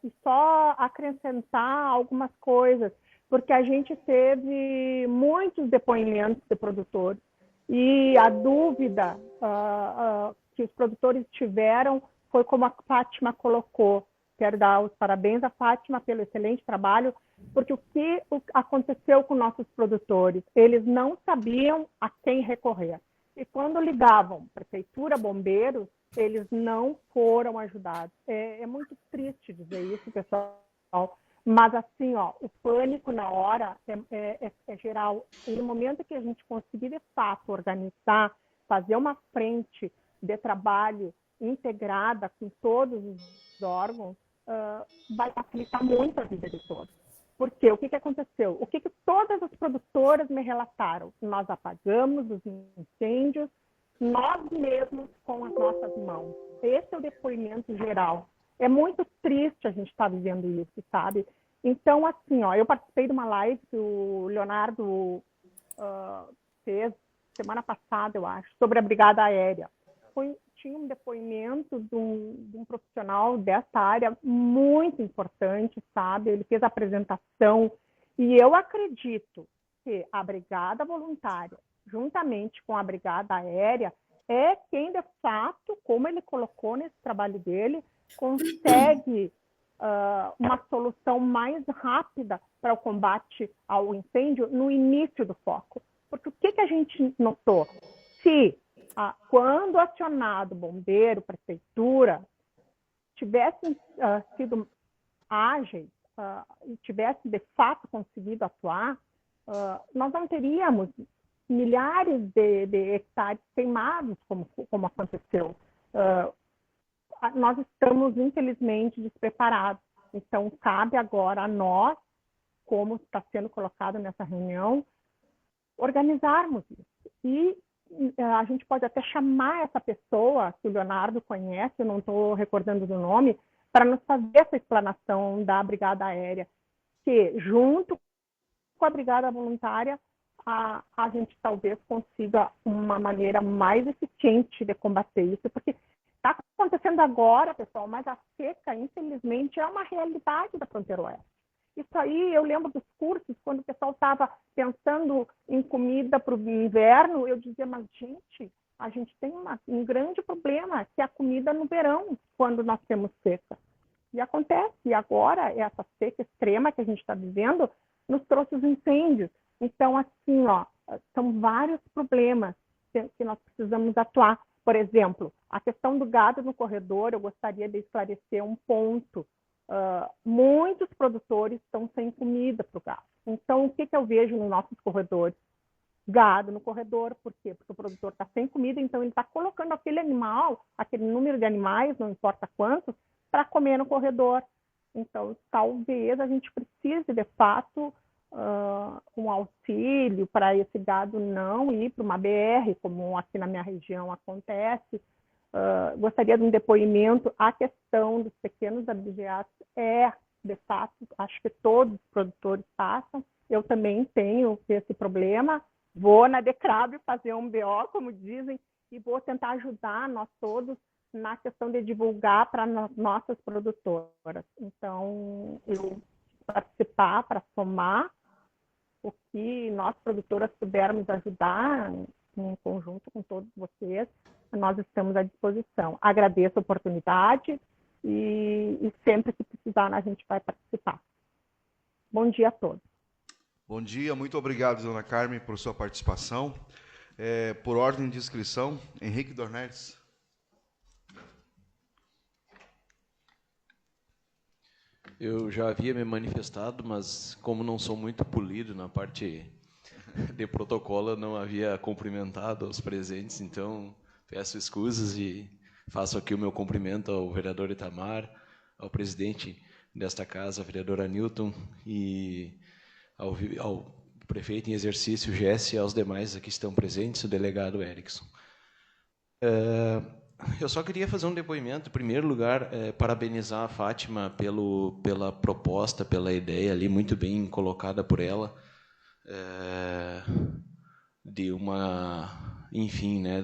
e só acrescentar algumas coisas, porque a gente teve muitos depoimentos de produtores e a dúvida que os produtores tiveram foi como a Fátima colocou. Quero dar os parabéns à Fátima pelo excelente trabalho, porque o que aconteceu com nossos produtores? Eles não sabiam a quem recorrer. E quando ligavam prefeitura, bombeiros, eles não foram ajudados. É muito triste dizer isso, pessoal, Mas, assim, ó, o pânico na hora é geral. E no momento que a gente conseguir, de fato, organizar, fazer uma frente de trabalho integrada com todos os órgãos, vai facilitar muito a vida de todos. Porque o que aconteceu? O que todas as produtoras me relataram? Nós apagamos os incêndios nós mesmos com as nossas mãos. Esse é o depoimento geral. É muito triste a gente estar vivendo isso, sabe? Então, assim, ó, eu participei de uma live que o Leonardo fez semana passada, eu acho, sobre a Brigada Aérea. Tinha um depoimento de um profissional dessa área muito importante, sabe? Ele fez a apresentação e eu acredito que a Brigada Voluntária, juntamente com a Brigada Aérea, é quem, de fato, como ele colocou nesse trabalho dele, consegue uma solução mais rápida para o combate ao incêndio no início do foco. Porque o que a gente notou? Se quando acionado bombeiro, prefeitura, tivessem sido ágeis e tivessem de fato conseguido atuar, nós não teríamos milhares de hectares queimados, como aconteceu. Nós estamos, infelizmente, despreparados. Então, cabe agora a nós, como está sendo colocado nessa reunião, organizarmos isso. E a gente pode até chamar essa pessoa, que o Leonardo conhece, eu não estou recordando do nome, para nos fazer essa explanação da Brigada Aérea, que, junto com a Brigada Voluntária, a gente talvez consiga uma maneira mais eficiente de combater isso, porque está acontecendo agora, pessoal, mas a seca, infelizmente, é uma realidade da fronteira oeste. Isso aí, eu lembro dos cursos, quando o pessoal estava pensando em comida para o inverno, eu dizia, mas, gente, a gente tem um grande problema, que é a comida no verão, quando nós temos seca. E acontece, e agora, essa seca extrema que a gente está vivendo, nos trouxe os incêndios. Então, assim, ó, são vários problemas que nós precisamos atuar. Por exemplo, a questão do gado no corredor, eu gostaria de esclarecer um ponto. Muitos produtores estão sem comida para o gado. Então, o que eu vejo nos nossos corredores? Gado no corredor, por quê? Porque o produtor está sem comida, então ele está colocando aquele animal, aquele número de animais, não importa quantos, para comer no corredor. Então, talvez a gente precise, de fato, um auxílio para esse gado não ir para uma BR, como aqui na minha região acontece. Gostaria de um depoimento. A questão dos pequenos abrigados de fato, acho que todos os produtores passam. Eu também tenho esse problema. Vou na DECRAB fazer um BO, como dizem, e vou tentar ajudar nós todos na questão de divulgar para nossas produtoras. Então, eu participar para somar o que nós, produtoras, pudermos ajudar em conjunto com todos vocês, nós estamos à disposição. Agradeço a oportunidade e sempre que precisar a gente vai participar. Bom dia a todos. Bom dia, muito obrigado, dona Carmen, por sua participação. Por ordem de inscrição, Henrique Dornelles. Eu já havia me manifestado, mas como não sou muito polido na parte de protocolo, eu não havia cumprimentado os presentes, então peço escusas e faço aqui o meu cumprimento ao vereador Itamar, ao presidente desta casa, vereador Anilton, e ao prefeito em exercício, Jesse, e aos demais aqui que estão presentes, o delegado Erickson. Eu só queria fazer um depoimento, em primeiro lugar, parabenizar a Fátima pela proposta, pela ideia ali, muito bem colocada por ela, de uma, enfim, né,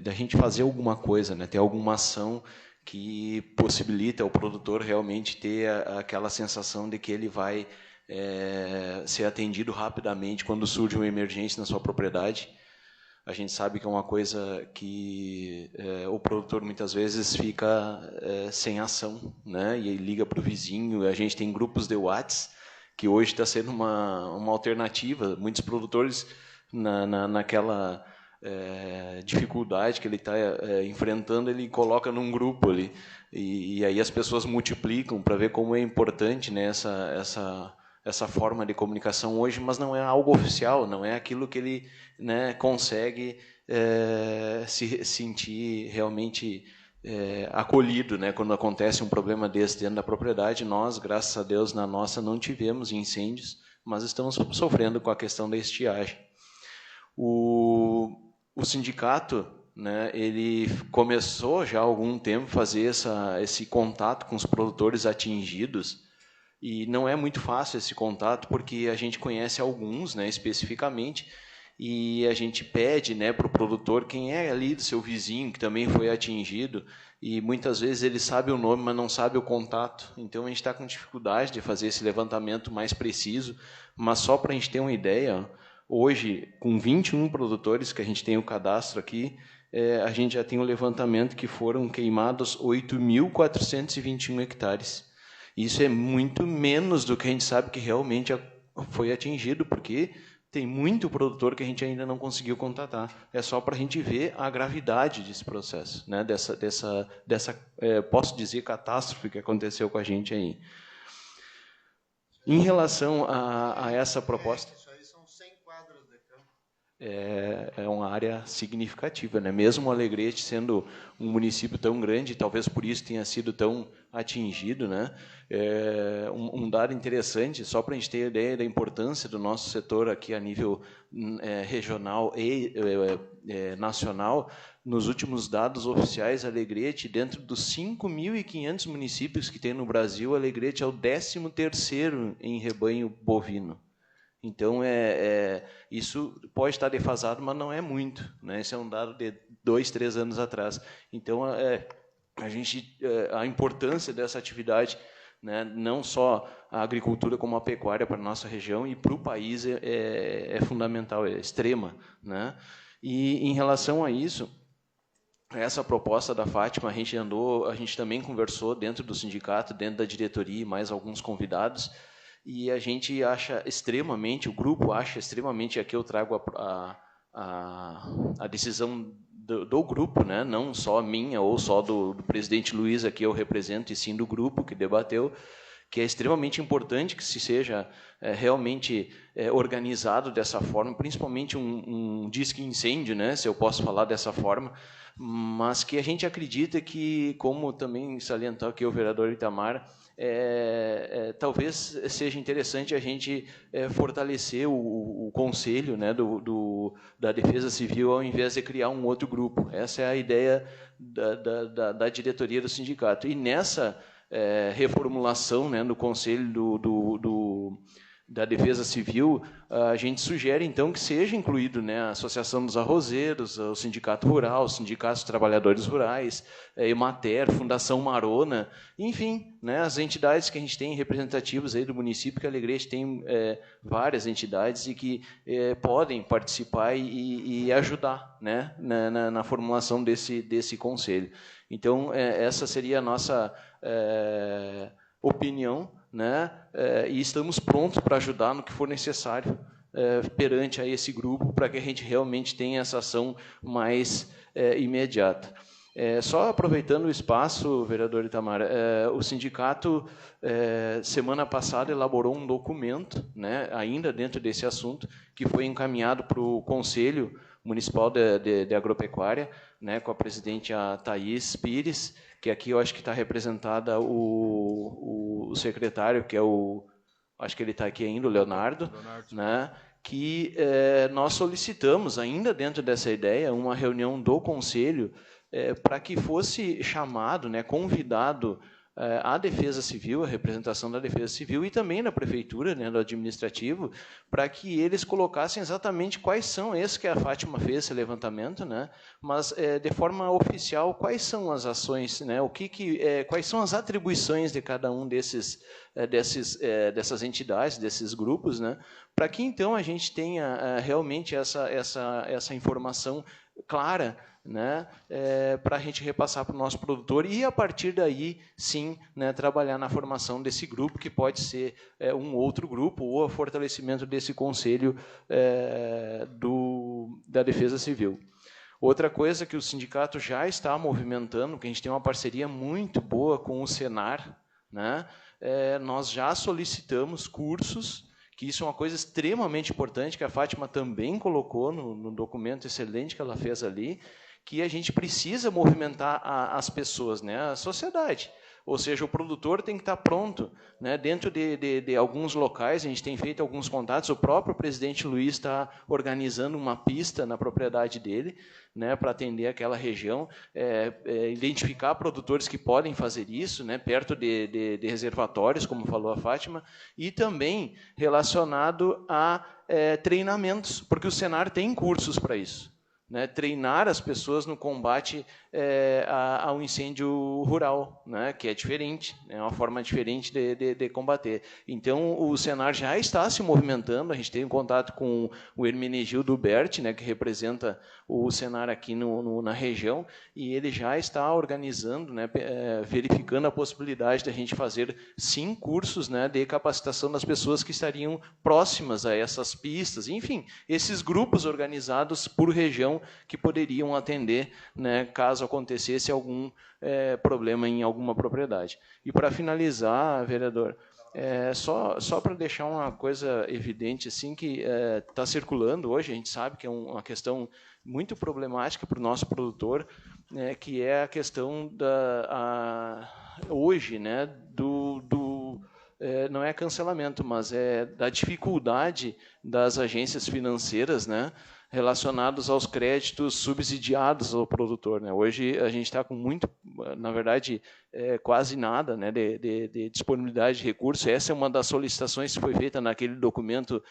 da gente fazer alguma coisa, né, ter alguma ação que possibilita o produtor realmente ter aquela sensação de que ele vai ser atendido rapidamente quando surge uma emergência na sua propriedade. A gente sabe que é uma coisa que o produtor muitas vezes fica sem ação, né? E liga para o vizinho. A gente tem grupos de WhatsApp, que hoje está sendo uma alternativa. Muitos produtores naquela dificuldade que ele está enfrentando, ele coloca num grupo ali. E aí as pessoas multiplicam para ver como é importante, né, essa forma de comunicação hoje, mas não é algo oficial, não é aquilo que ele, né, consegue se sentir realmente acolhido, né, quando acontece um problema desse dentro da propriedade. Nós, graças a Deus, na nossa não tivemos incêndios, mas estamos sofrendo com a questão da estiagem. O sindicato, né, ele começou já há algum tempo a fazer esse contato com os produtores atingidos, e não é muito fácil esse contato, porque a gente conhece alguns, né, especificamente, e a gente pede, né, para o produtor quem é ali do seu vizinho, que também foi atingido, e muitas vezes ele sabe o nome, mas não sabe o contato. Então a gente está com dificuldade de fazer esse levantamento mais preciso, mas só para a gente ter uma ideia, hoje, com 21 produtores que a gente tem o cadastro aqui, a gente já tem um levantamento que foram queimados 8.421 hectares. Isso é muito menos do que a gente sabe que realmente foi atingido, porque tem muito produtor que a gente ainda não conseguiu contatar. É só para a gente ver a gravidade desse processo, né? dessa posso dizer, catástrofe que aconteceu com a gente aí. Em relação a essa proposta... É uma área significativa, né? Mesmo o Alegrete sendo um município tão grande, talvez por isso tenha sido tão atingido, né? Um dado interessante, só para a gente ter ideia da importância do nosso setor aqui a nível regional e nacional, nos últimos dados oficiais, Alegrete, dentro dos 5.500 municípios que tem no Brasil, Alegrete é o 13º em rebanho bovino. Então, isso pode estar defasado, mas não é muito, né? Esse é um dado de 2, 3 anos atrás. Então, a importância dessa atividade, né, não só a agricultura como a pecuária para a nossa região e para o país é fundamental, é extrema, né? E, em relação a isso, essa proposta da Fátima, a gente também conversou dentro do sindicato, dentro da diretoria e mais alguns convidados, e a gente acha extremamente, o grupo acha extremamente, aqui eu trago a decisão do grupo, né? Não só minha ou só do presidente Luiz, aqui eu represento, e sim do grupo que debateu, que é extremamente importante que se seja realmente organizado dessa forma, principalmente um disque incêndio, né? Se eu posso falar dessa forma, mas que a gente acredita que, como também salientou aqui o vereador Itamar, talvez seja interessante a gente fortalecer o conselho, né, da Defesa Civil, ao invés de criar um outro grupo. Essa é a ideia da diretoria do sindicato. E nessa reformulação, né, no conselho da Defesa Civil, a gente sugere, então, que seja incluído, né, a Associação dos Arrozeiros, o Sindicato Rural, o Sindicato dos Trabalhadores Rurais, Emater, Fundação Marona, enfim, né, as entidades que a gente tem representativas aí do município, que a Alegrete tem várias entidades e que podem participar e ajudar, né, na formulação desse conselho. Então, essa seria a nossa opinião, né? E estamos prontos para ajudar no que for necessário perante a esse grupo, para que a gente realmente tenha essa ação mais imediata. Só aproveitando o espaço, vereador Itamar, o sindicato, semana passada, elaborou um documento, né, ainda dentro desse assunto, que foi encaminhado para o Conselho Municipal de Agropecuária, né, com a presidente a Thaís Pires, que aqui eu acho que está representada o secretário, que acho que ele está aqui ainda, o Leonardo, né, que nós solicitamos, ainda dentro dessa ideia, uma reunião do Conselho para que fosse chamado, né, convidado a Defesa Civil, a representação da Defesa Civil e também da Prefeitura, né, do Administrativo, para que eles colocassem exatamente quais são, esse que a Fátima fez, esse levantamento, né, mas de forma oficial, quais são as ações, né, quais são as atribuições de cada um dessas entidades, desses grupos, né, para que então a gente tenha realmente essa informação clara, né, para a gente repassar para o nosso produtor e, a partir daí, sim, né, trabalhar na formação desse grupo, que pode ser um outro grupo, ou o fortalecimento desse conselho da Defesa Civil. Outra coisa que o sindicato já está movimentando, que a gente tem uma parceria muito boa com o Senar, né? Nós já solicitamos cursos, que isso é uma coisa extremamente importante, que a Fátima também colocou no documento excelente que ela fez ali, que a gente precisa movimentar as pessoas, né? A sociedade. Ou seja, o produtor tem que estar pronto, né? Dentro de alguns locais, a gente tem feito alguns contatos, o próprio presidente Luiz está organizando uma pista na propriedade dele, né, para atender aquela região, identificar produtores que podem fazer isso, né, perto de reservatórios, como falou a Fátima, e também relacionado a treinamentos, porque o Senar tem cursos para isso. Né, treinar as pessoas no combate ao incêndio rural, né, que é diferente, é uma forma diferente de combater. Então, o Senar já está se movimentando, a gente tem um contato com o Hermenegildo Berti, né, que representa o Senar aqui na região, e ele já está organizando, né, verificando a possibilidade de a gente fazer, sim, cursos, né, de capacitação das pessoas que estariam próximas a essas pistas, enfim, esses grupos organizados por região que poderiam atender, né, caso acontecesse algum problema em alguma propriedade. E para finalizar, vereador, só para deixar uma coisa evidente, assim, que está circulando hoje, a gente sabe que é uma questão muito problemática para o nosso produtor, né, que é a questão hoje, né, não é cancelamento, mas da dificuldade das agências financeiras, né, relacionados aos créditos subsidiados ao produtor, né? Hoje a gente está com muito, na verdade, quase nada, né, de disponibilidade de recursos. Essa é uma das solicitações que foi feita naquele documento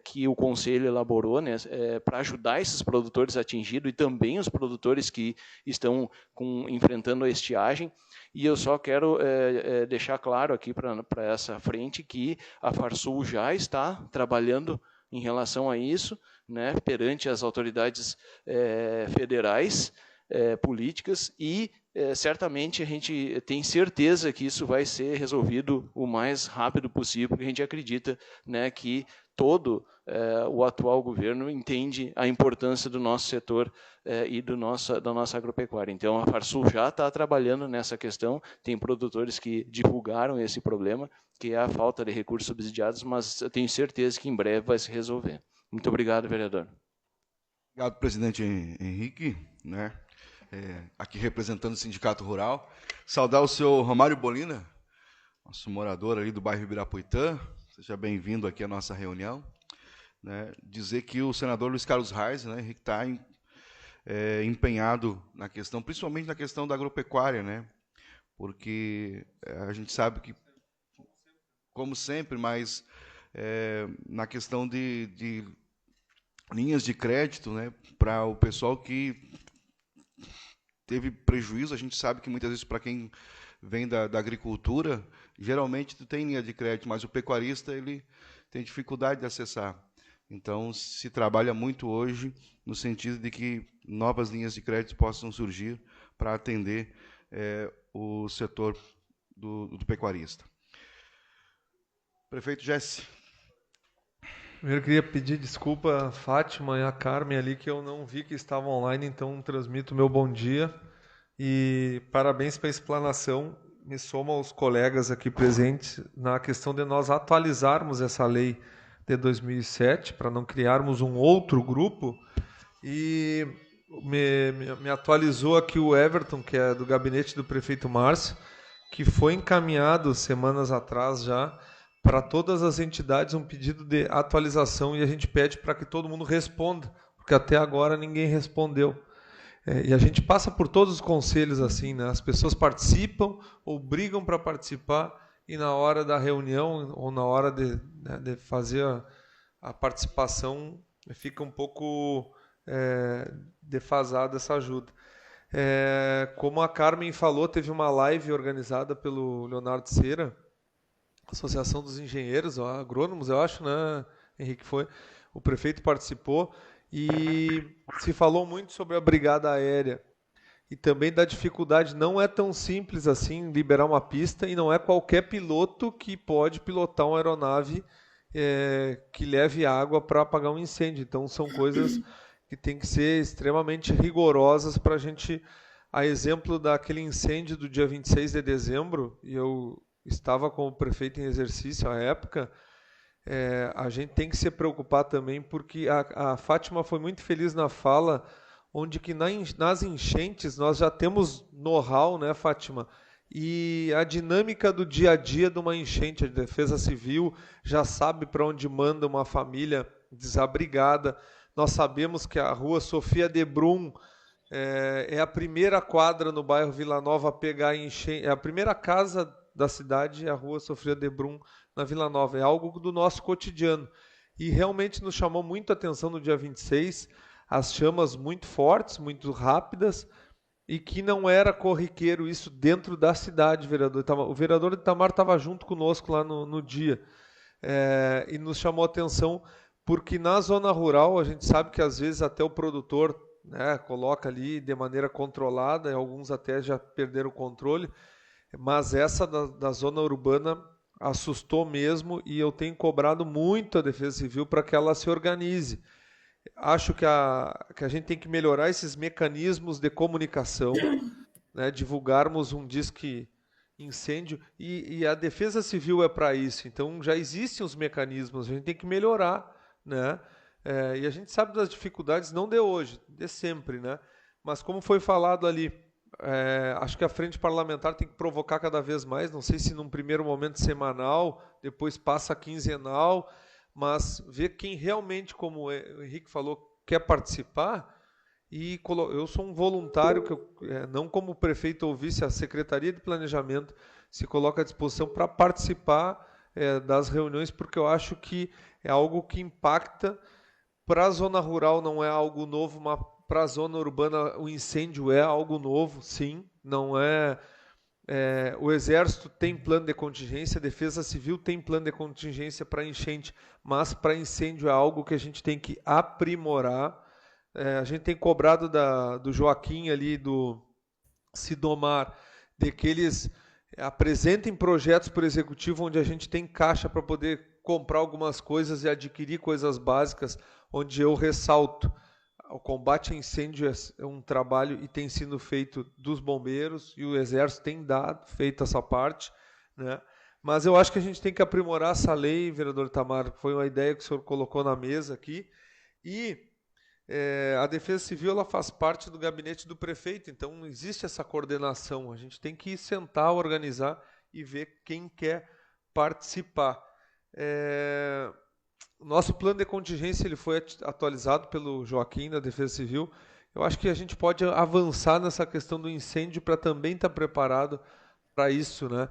que o Conselho elaborou, né, para ajudar esses produtores atingidos e também os produtores que estão enfrentando a estiagem. E eu só quero deixar claro aqui para essa frente que a Farsul já está trabalhando em relação a isso, né, perante as autoridades federais, políticas, e certamente a gente tem certeza que isso vai ser resolvido o mais rápido possível, porque a gente acredita, né, que todo o atual governo entende a importância do nosso setor e da nossa agropecuária. Então, a Farsul já está trabalhando nessa questão, tem produtores que divulgaram esse problema, que é a falta de recursos subsidiados, mas eu tenho certeza que em breve vai se resolver. Muito obrigado, vereador. Obrigado, presidente Henrique, né? Aqui representando o Sindicato Rural. Saudar o senhor Romário Bolina, nosso morador ali do bairro Ibirapuitã. Seja bem-vindo aqui à nossa reunião. Né? Dizer que o senador Luiz Carlos Reis, né, Henrique, está empenhado na questão, principalmente na questão da agropecuária, né? Porque a gente sabe que, como sempre, mas na questão de linhas de crédito, né, para o pessoal que teve prejuízo, a gente sabe que muitas vezes para quem vem da agricultura, geralmente tu tem linha de crédito, mas o pecuarista ele tem dificuldade de acessar. Então se trabalha muito hoje no sentido de que novas linhas de crédito possam surgir para atender o setor do pecuarista. Prefeito Jesse. Primeiro, eu queria pedir desculpa a Fátima e a Carmen ali, que eu não vi que estavam online, então transmito o meu bom dia. E parabéns pela explanação. Me somo aos colegas aqui presentes na questão de nós atualizarmos essa lei de 2007, para não criarmos um outro grupo. E me atualizou aqui o Everton, que é do gabinete do prefeito Márcio, que foi encaminhado semanas atrás já para todas as entidades um pedido de atualização, e a gente pede para que todo mundo responda, porque até agora ninguém respondeu. E a gente passa por todos os conselhos assim, né? As pessoas participam ou brigam para participar, e na hora da reunião ou na hora de fazer a participação fica um pouco defasada essa ajuda. Como a Carmen falou, teve uma live organizada pelo Leonardo Cera, Associação dos Engenheiros, agrônomos, eu acho, né, Henrique? O prefeito participou e se falou muito sobre a brigada aérea e também da dificuldade. Não é tão simples assim liberar uma pista, e não é qualquer piloto que pode pilotar uma aeronave que leve água para apagar um incêndio. Então são coisas que têm que ser extremamente rigorosas para a gente, a exemplo daquele incêndio do dia 26 de dezembro, e eu estava como prefeito em exercício à época, a gente tem que se preocupar também, porque a Fátima foi muito feliz na fala, onde que nas enchentes nós já temos know-how, né, Fátima? E a dinâmica do dia a dia de uma enchente, a Defesa Civil já sabe para onde manda uma família desabrigada. Nós sabemos que a rua Sofia de Brum é a primeira quadra no bairro Vila Nova a pegar enchente, é a primeira casa da cidade, a rua Sofia de Brum na Vila Nova. É algo do nosso cotidiano. E realmente nos chamou muito a atenção no dia 26, as chamas muito fortes, muito rápidas, e que não era corriqueiro isso dentro da cidade, vereador Itamar. O vereador Itamar estava junto conosco lá no dia, e nos chamou a atenção, porque na zona rural a gente sabe que às vezes até o produtor, né, coloca ali de maneira controlada, e alguns até já perderam o controle, mas essa da zona urbana assustou mesmo, e eu tenho cobrado muito a Defesa Civil para que ela se organize. Acho que a gente tem que melhorar esses mecanismos de comunicação, né, divulgarmos um disque incêndio, e a Defesa Civil é para isso. Então já existem os mecanismos, a gente tem que melhorar, né? E a gente sabe das dificuldades, não de hoje, de sempre, né? Mas como foi falado ali, acho que a frente parlamentar tem que provocar cada vez mais, não sei se num primeiro momento semanal, depois passa quinzenal, mas ver quem realmente, como o Henrique falou, quer participar. E eu sou um voluntário, que não como prefeito ou vice, a Secretaria de Planejamento se coloca à disposição para participar das reuniões, porque eu acho que é algo que impacta. Para a zona rural não é algo novo, mas para a zona urbana o incêndio é algo novo, sim. Não é... o Exército tem plano de contingência, a Defesa Civil tem plano de contingência para enchente, mas para incêndio é algo que a gente tem que aprimorar. A gente tem cobrado do Joaquim ali, do Sidomar, de que eles apresentem projetos para o Executivo onde a gente tem caixa para poder comprar algumas coisas e adquirir coisas básicas, onde eu ressalto: o combate a incêndio é um trabalho e tem sido feito dos bombeiros, e o Exército tem feito essa parte, né? Mas eu acho que a gente tem que aprimorar essa lei, vereador Itamar, foi uma ideia que o senhor colocou na mesa aqui, e a Defesa Civil ela faz parte do gabinete do prefeito, então não existe essa coordenação, a gente tem que sentar, organizar e ver quem quer participar. O nosso plano de contingência ele foi atualizado pelo Joaquim da Defesa Civil. Eu acho que a gente pode avançar nessa questão do incêndio para também estar preparado para isso, né?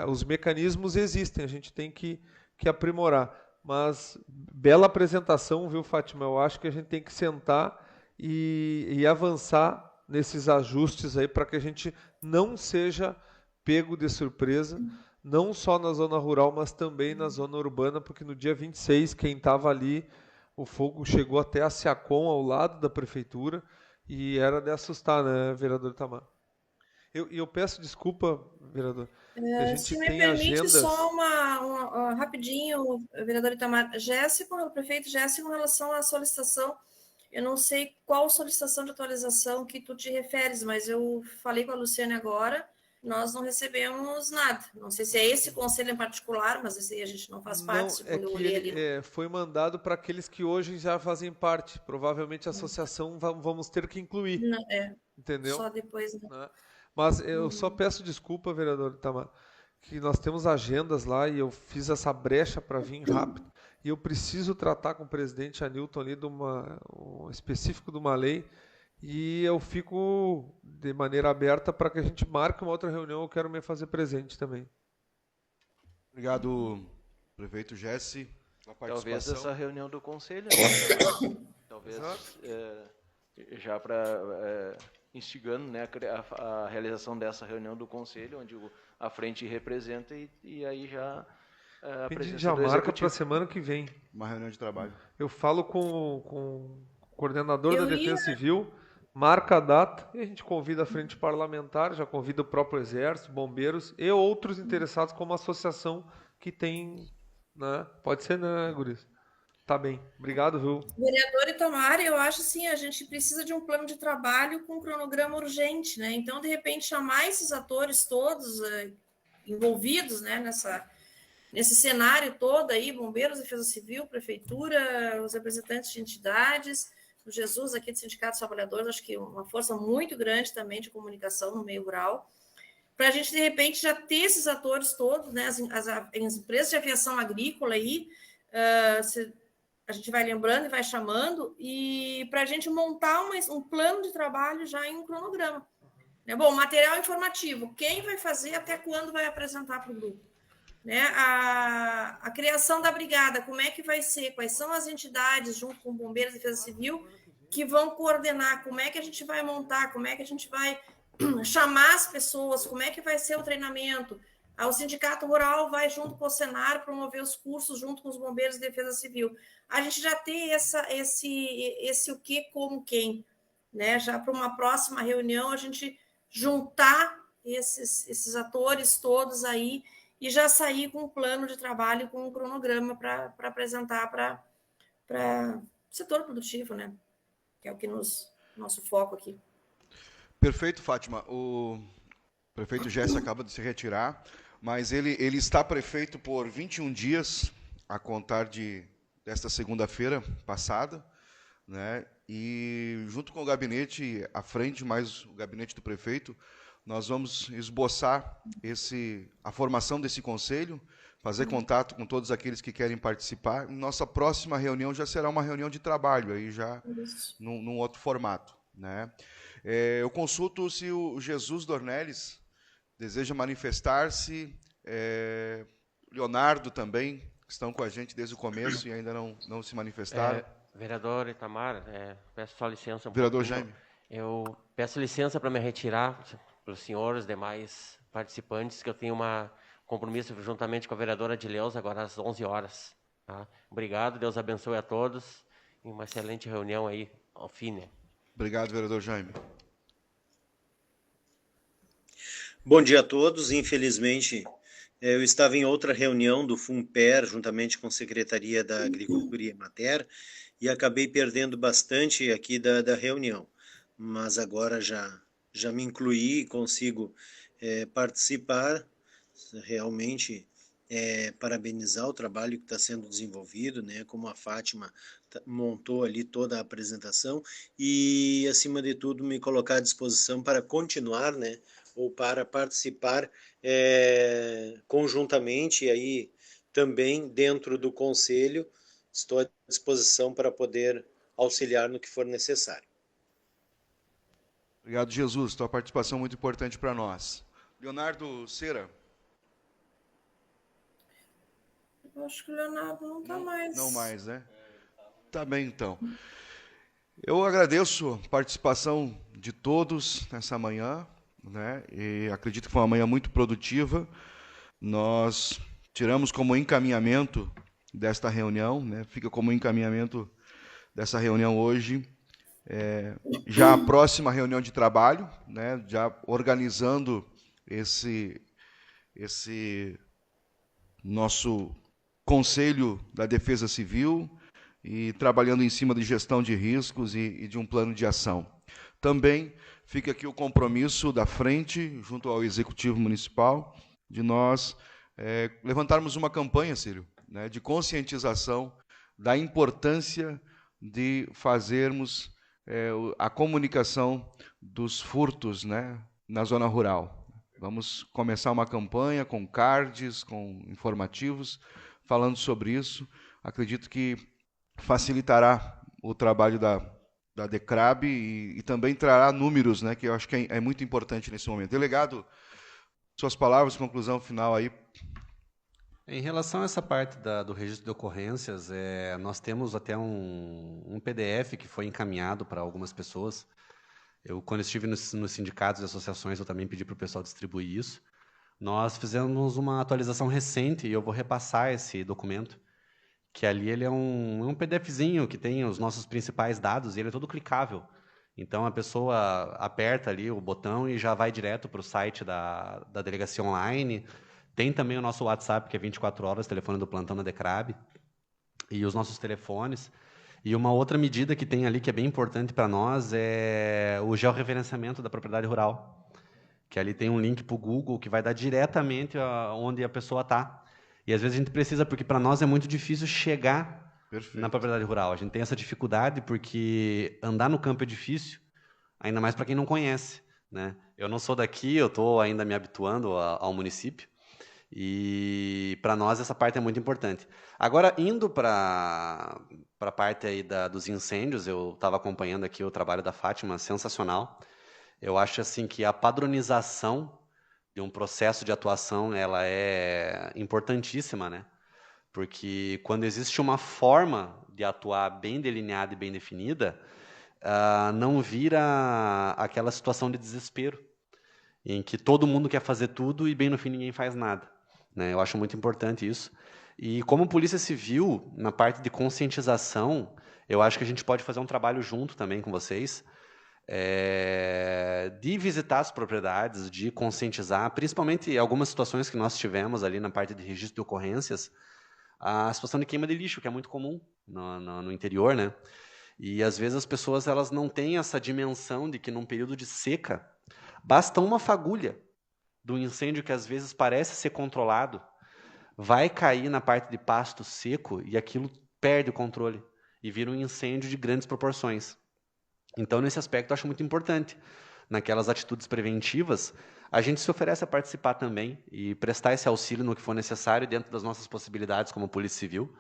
Os mecanismos existem, a gente tem que aprimorar. Mas bela apresentação, viu, Fátima? Eu acho que a gente tem que sentar e avançar nesses ajustes aí para que a gente não seja pego de surpresa, não só na zona rural, mas também na zona urbana, porque no dia 26, quem estava ali, o fogo chegou até a Siacom, ao lado da prefeitura, e era de assustar, né, vereador Itamar? Eu peço desculpa, vereador, a gente se me tem permite agendas... só uma rapidinho, vereador Itamar, o prefeito Jéssico, com relação à solicitação, eu não sei qual solicitação de atualização que tu te referes, mas eu falei com a Luciane agora, nós não recebemos nada. Não sei se é esse conselho em particular, mas esse aí a gente não faz parte. Não, eu olhei ali. Foi mandado para aqueles que hoje já fazem parte. Provavelmente a associação vamos ter que incluir. Não, entendeu? Só depois. Né? Mas eu só peço desculpa, vereador Itamar, que nós temos agendas lá e eu fiz essa brecha para vir rápido. E eu preciso tratar com o presidente Anilton ali específico de uma lei. E eu fico de maneira aberta para que a gente marque uma outra reunião. Eu quero me fazer presente também. Obrigado, prefeito Jesse. Talvez essa reunião do conselho, talvez já para instigando, né, a realização dessa reunião do conselho, onde a frente representa e aí já a presença já do marca para a semana que vem. Uma reunião de trabalho. Eu falo com o coordenador da Defesa Civil, marca a data e a gente convida a frente parlamentar, já convida o próprio Exército, bombeiros e outros interessados, como a associação que tem, né? Pode ser, né, Guris? Tá bem. Obrigado, viu? Vereador Itamar, eu acho assim, a gente precisa de um plano de trabalho com um cronograma urgente, né? Então, de repente, chamar esses atores todos envolvidos, né, nesse cenário todo aí, bombeiros, defesa civil, prefeitura, os representantes de entidades, o Jesus aqui do Sindicato dos Trabalhadores, acho que uma força muito grande também de comunicação no meio rural, para a gente, de repente, já ter esses atores todos, né, as empresas de aviação agrícola aí, a gente vai lembrando e vai chamando, e para a gente montar um plano de trabalho já em um cronograma. Bom, material informativo, quem vai fazer, até quando vai apresentar para o grupo? Né? A criação da brigada, como é que vai ser? Quais são as entidades, junto com bombeiros e defesa civil, que vão coordenar? Como é que a gente vai montar? Como é que a gente vai chamar as pessoas? Como é que vai ser o treinamento? O Sindicato Rural vai, junto com o Senar, promover os cursos junto com os bombeiros e defesa civil. A gente já tem esse o que, como, quem. Né? Já para uma próxima reunião, a gente juntar esses atores todos aí e já sair com um plano de trabalho, com um cronograma para apresentar para o setor produtivo, né? Que é o que nosso foco aqui. Perfeito, Fátima. O prefeito Jesse acaba de se retirar, mas ele está prefeito por 21 dias, a contar desta segunda-feira passada, né? E junto com o gabinete à frente, mais o gabinete do prefeito, nós vamos esboçar a formação desse conselho, fazer contato com todos aqueles que querem participar. Nossa próxima reunião já será uma reunião de trabalho, aí já num outro formato, né? Eu consulto se o Jesus Dornelles deseja manifestar-se, Leonardo também, que estão com a gente desde o começo e ainda não se manifestaram. Vereador Itamar, peço só licença. Vereador Jaime. Eu peço licença para me retirar para os senhores, demais participantes, que eu tenho um compromisso juntamente com a vereadora Dileuza, agora às 11 horas. Tá? Obrigado, Deus abençoe a todos e uma excelente reunião aí ao fim. Né? Obrigado, vereador Jaime. Bom dia a todos. Infelizmente, eu estava em outra reunião do FUNPER, juntamente com a Secretaria da Agricultura e Emater, e acabei perdendo bastante aqui da reunião. Mas agora já me incluí e consigo participar. Realmente, parabenizar o trabalho que está sendo desenvolvido, né? Como a Fátima montou ali toda a apresentação e, acima de tudo, me colocar à disposição para continuar, né? Ou para participar conjuntamente, e aí também dentro do Conselho, estou à disposição para poder auxiliar no que for necessário. Obrigado, Jesus. Tua participação é muito importante para nós. Leonardo Cera. Eu acho que o Leonardo não está mais. Não mais, né? Tá bem, então. Eu agradeço a participação de todos nessa manhã, né? E acredito que foi uma manhã muito produtiva. Nós tiramos como encaminhamento desta reunião, né? Fica como encaminhamento dessa reunião hoje, já a próxima reunião de trabalho, né? Já organizando esse nosso Conselho da Defesa Civil e trabalhando em cima de gestão de riscos e de um plano de ação. Também fica aqui o compromisso da frente, junto ao Executivo Municipal, de nós levantarmos uma campanha, Cílio, né, de conscientização da importância de fazermos a comunicação dos furtos, né, na zona rural. Vamos começar uma campanha com cards, com informativos, falando sobre isso. Acredito que facilitará o trabalho da DECRAB e também trará números, né, que eu acho que é muito importante nesse momento. Delegado, suas palavras, conclusão final aí. Em relação a essa parte do registro de ocorrências, nós temos até um PDF que foi encaminhado para algumas pessoas. Quando estive nos sindicatos e associações, eu também pedi para o pessoal distribuir isso. Nós fizemos uma atualização recente e eu vou repassar esse documento, que ali ele é um PDFzinho que tem os nossos principais dados e ele é todo clicável. Então, a pessoa aperta ali o botão e já vai direto para o site da delegacia online. Tem também o nosso WhatsApp, que é 24 horas, telefone do plantão da DECRAB. e os nossos telefones. E uma outra medida que tem ali, que é bem importante para nós, é o georreferenciamento da propriedade rural, que ali tem um link para o Google que vai dar diretamente onde a pessoa está. E às vezes a gente precisa, porque para nós é muito difícil chegar na propriedade rural. A gente tem essa dificuldade porque andar no campo é difícil, ainda mais para quem não conhece, né? Eu não sou daqui, eu estou ainda me habituando ao município, e para nós essa parte é muito importante. Agora, indo para a parte aí dos incêndios, eu estava acompanhando aqui o trabalho da Fátima, sensacional. Eu acho assim que a padronização de um processo de atuação ela é importantíssima, né? Porque quando existe uma forma de atuar bem delineada e bem definida, não vira aquela situação de desespero, em que todo mundo quer fazer tudo e bem no fim ninguém faz nada, né? Eu acho muito importante isso. E como Polícia Civil, na parte de conscientização, eu acho que a gente pode fazer um trabalho junto também com vocês, de visitar as propriedades, de conscientizar, principalmente algumas situações que nós tivemos ali na parte de registro de ocorrências, a situação de queima de lixo, que é muito comum no interior, né? E às vezes as pessoas elas não têm essa dimensão de que num período de seca basta uma fagulha do incêndio que às vezes parece ser controlado, vai cair na parte de pasto seco e aquilo perde o controle e vira um incêndio de grandes proporções. Então, nesse aspecto, eu acho muito importante. Naquelas atitudes preventivas, a gente se oferece a participar também e prestar esse auxílio no que for necessário dentro das nossas possibilidades como Polícia Civil,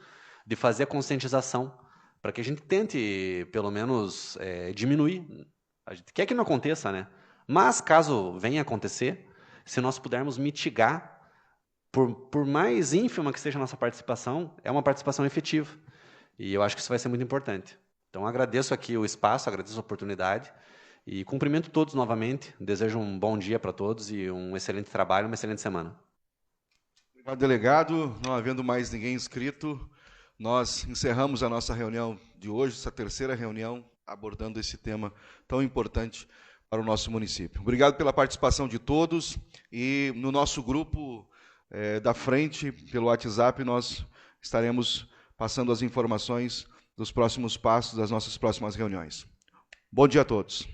de fazer a conscientização, para que a gente tente, pelo menos, diminuir. A gente quer que não aconteça, né? Mas, caso venha a acontecer, se nós pudermos mitigar, por mais ínfima que seja a nossa participação, é uma participação efetiva. E eu acho que isso vai ser muito importante. Então, agradeço aqui o espaço, agradeço a oportunidade e cumprimento todos novamente. Desejo um bom dia para todos e um excelente trabalho, uma excelente semana. Obrigado, delegado. Não havendo mais ninguém inscrito, nós encerramos a nossa reunião de hoje, essa terceira reunião, abordando esse tema tão importante para o nosso município. Obrigado pela participação de todos e no nosso grupo da frente, pelo WhatsApp, nós estaremos passando as informações dos próximos passos das nossas próximas reuniões. Bom dia a todos.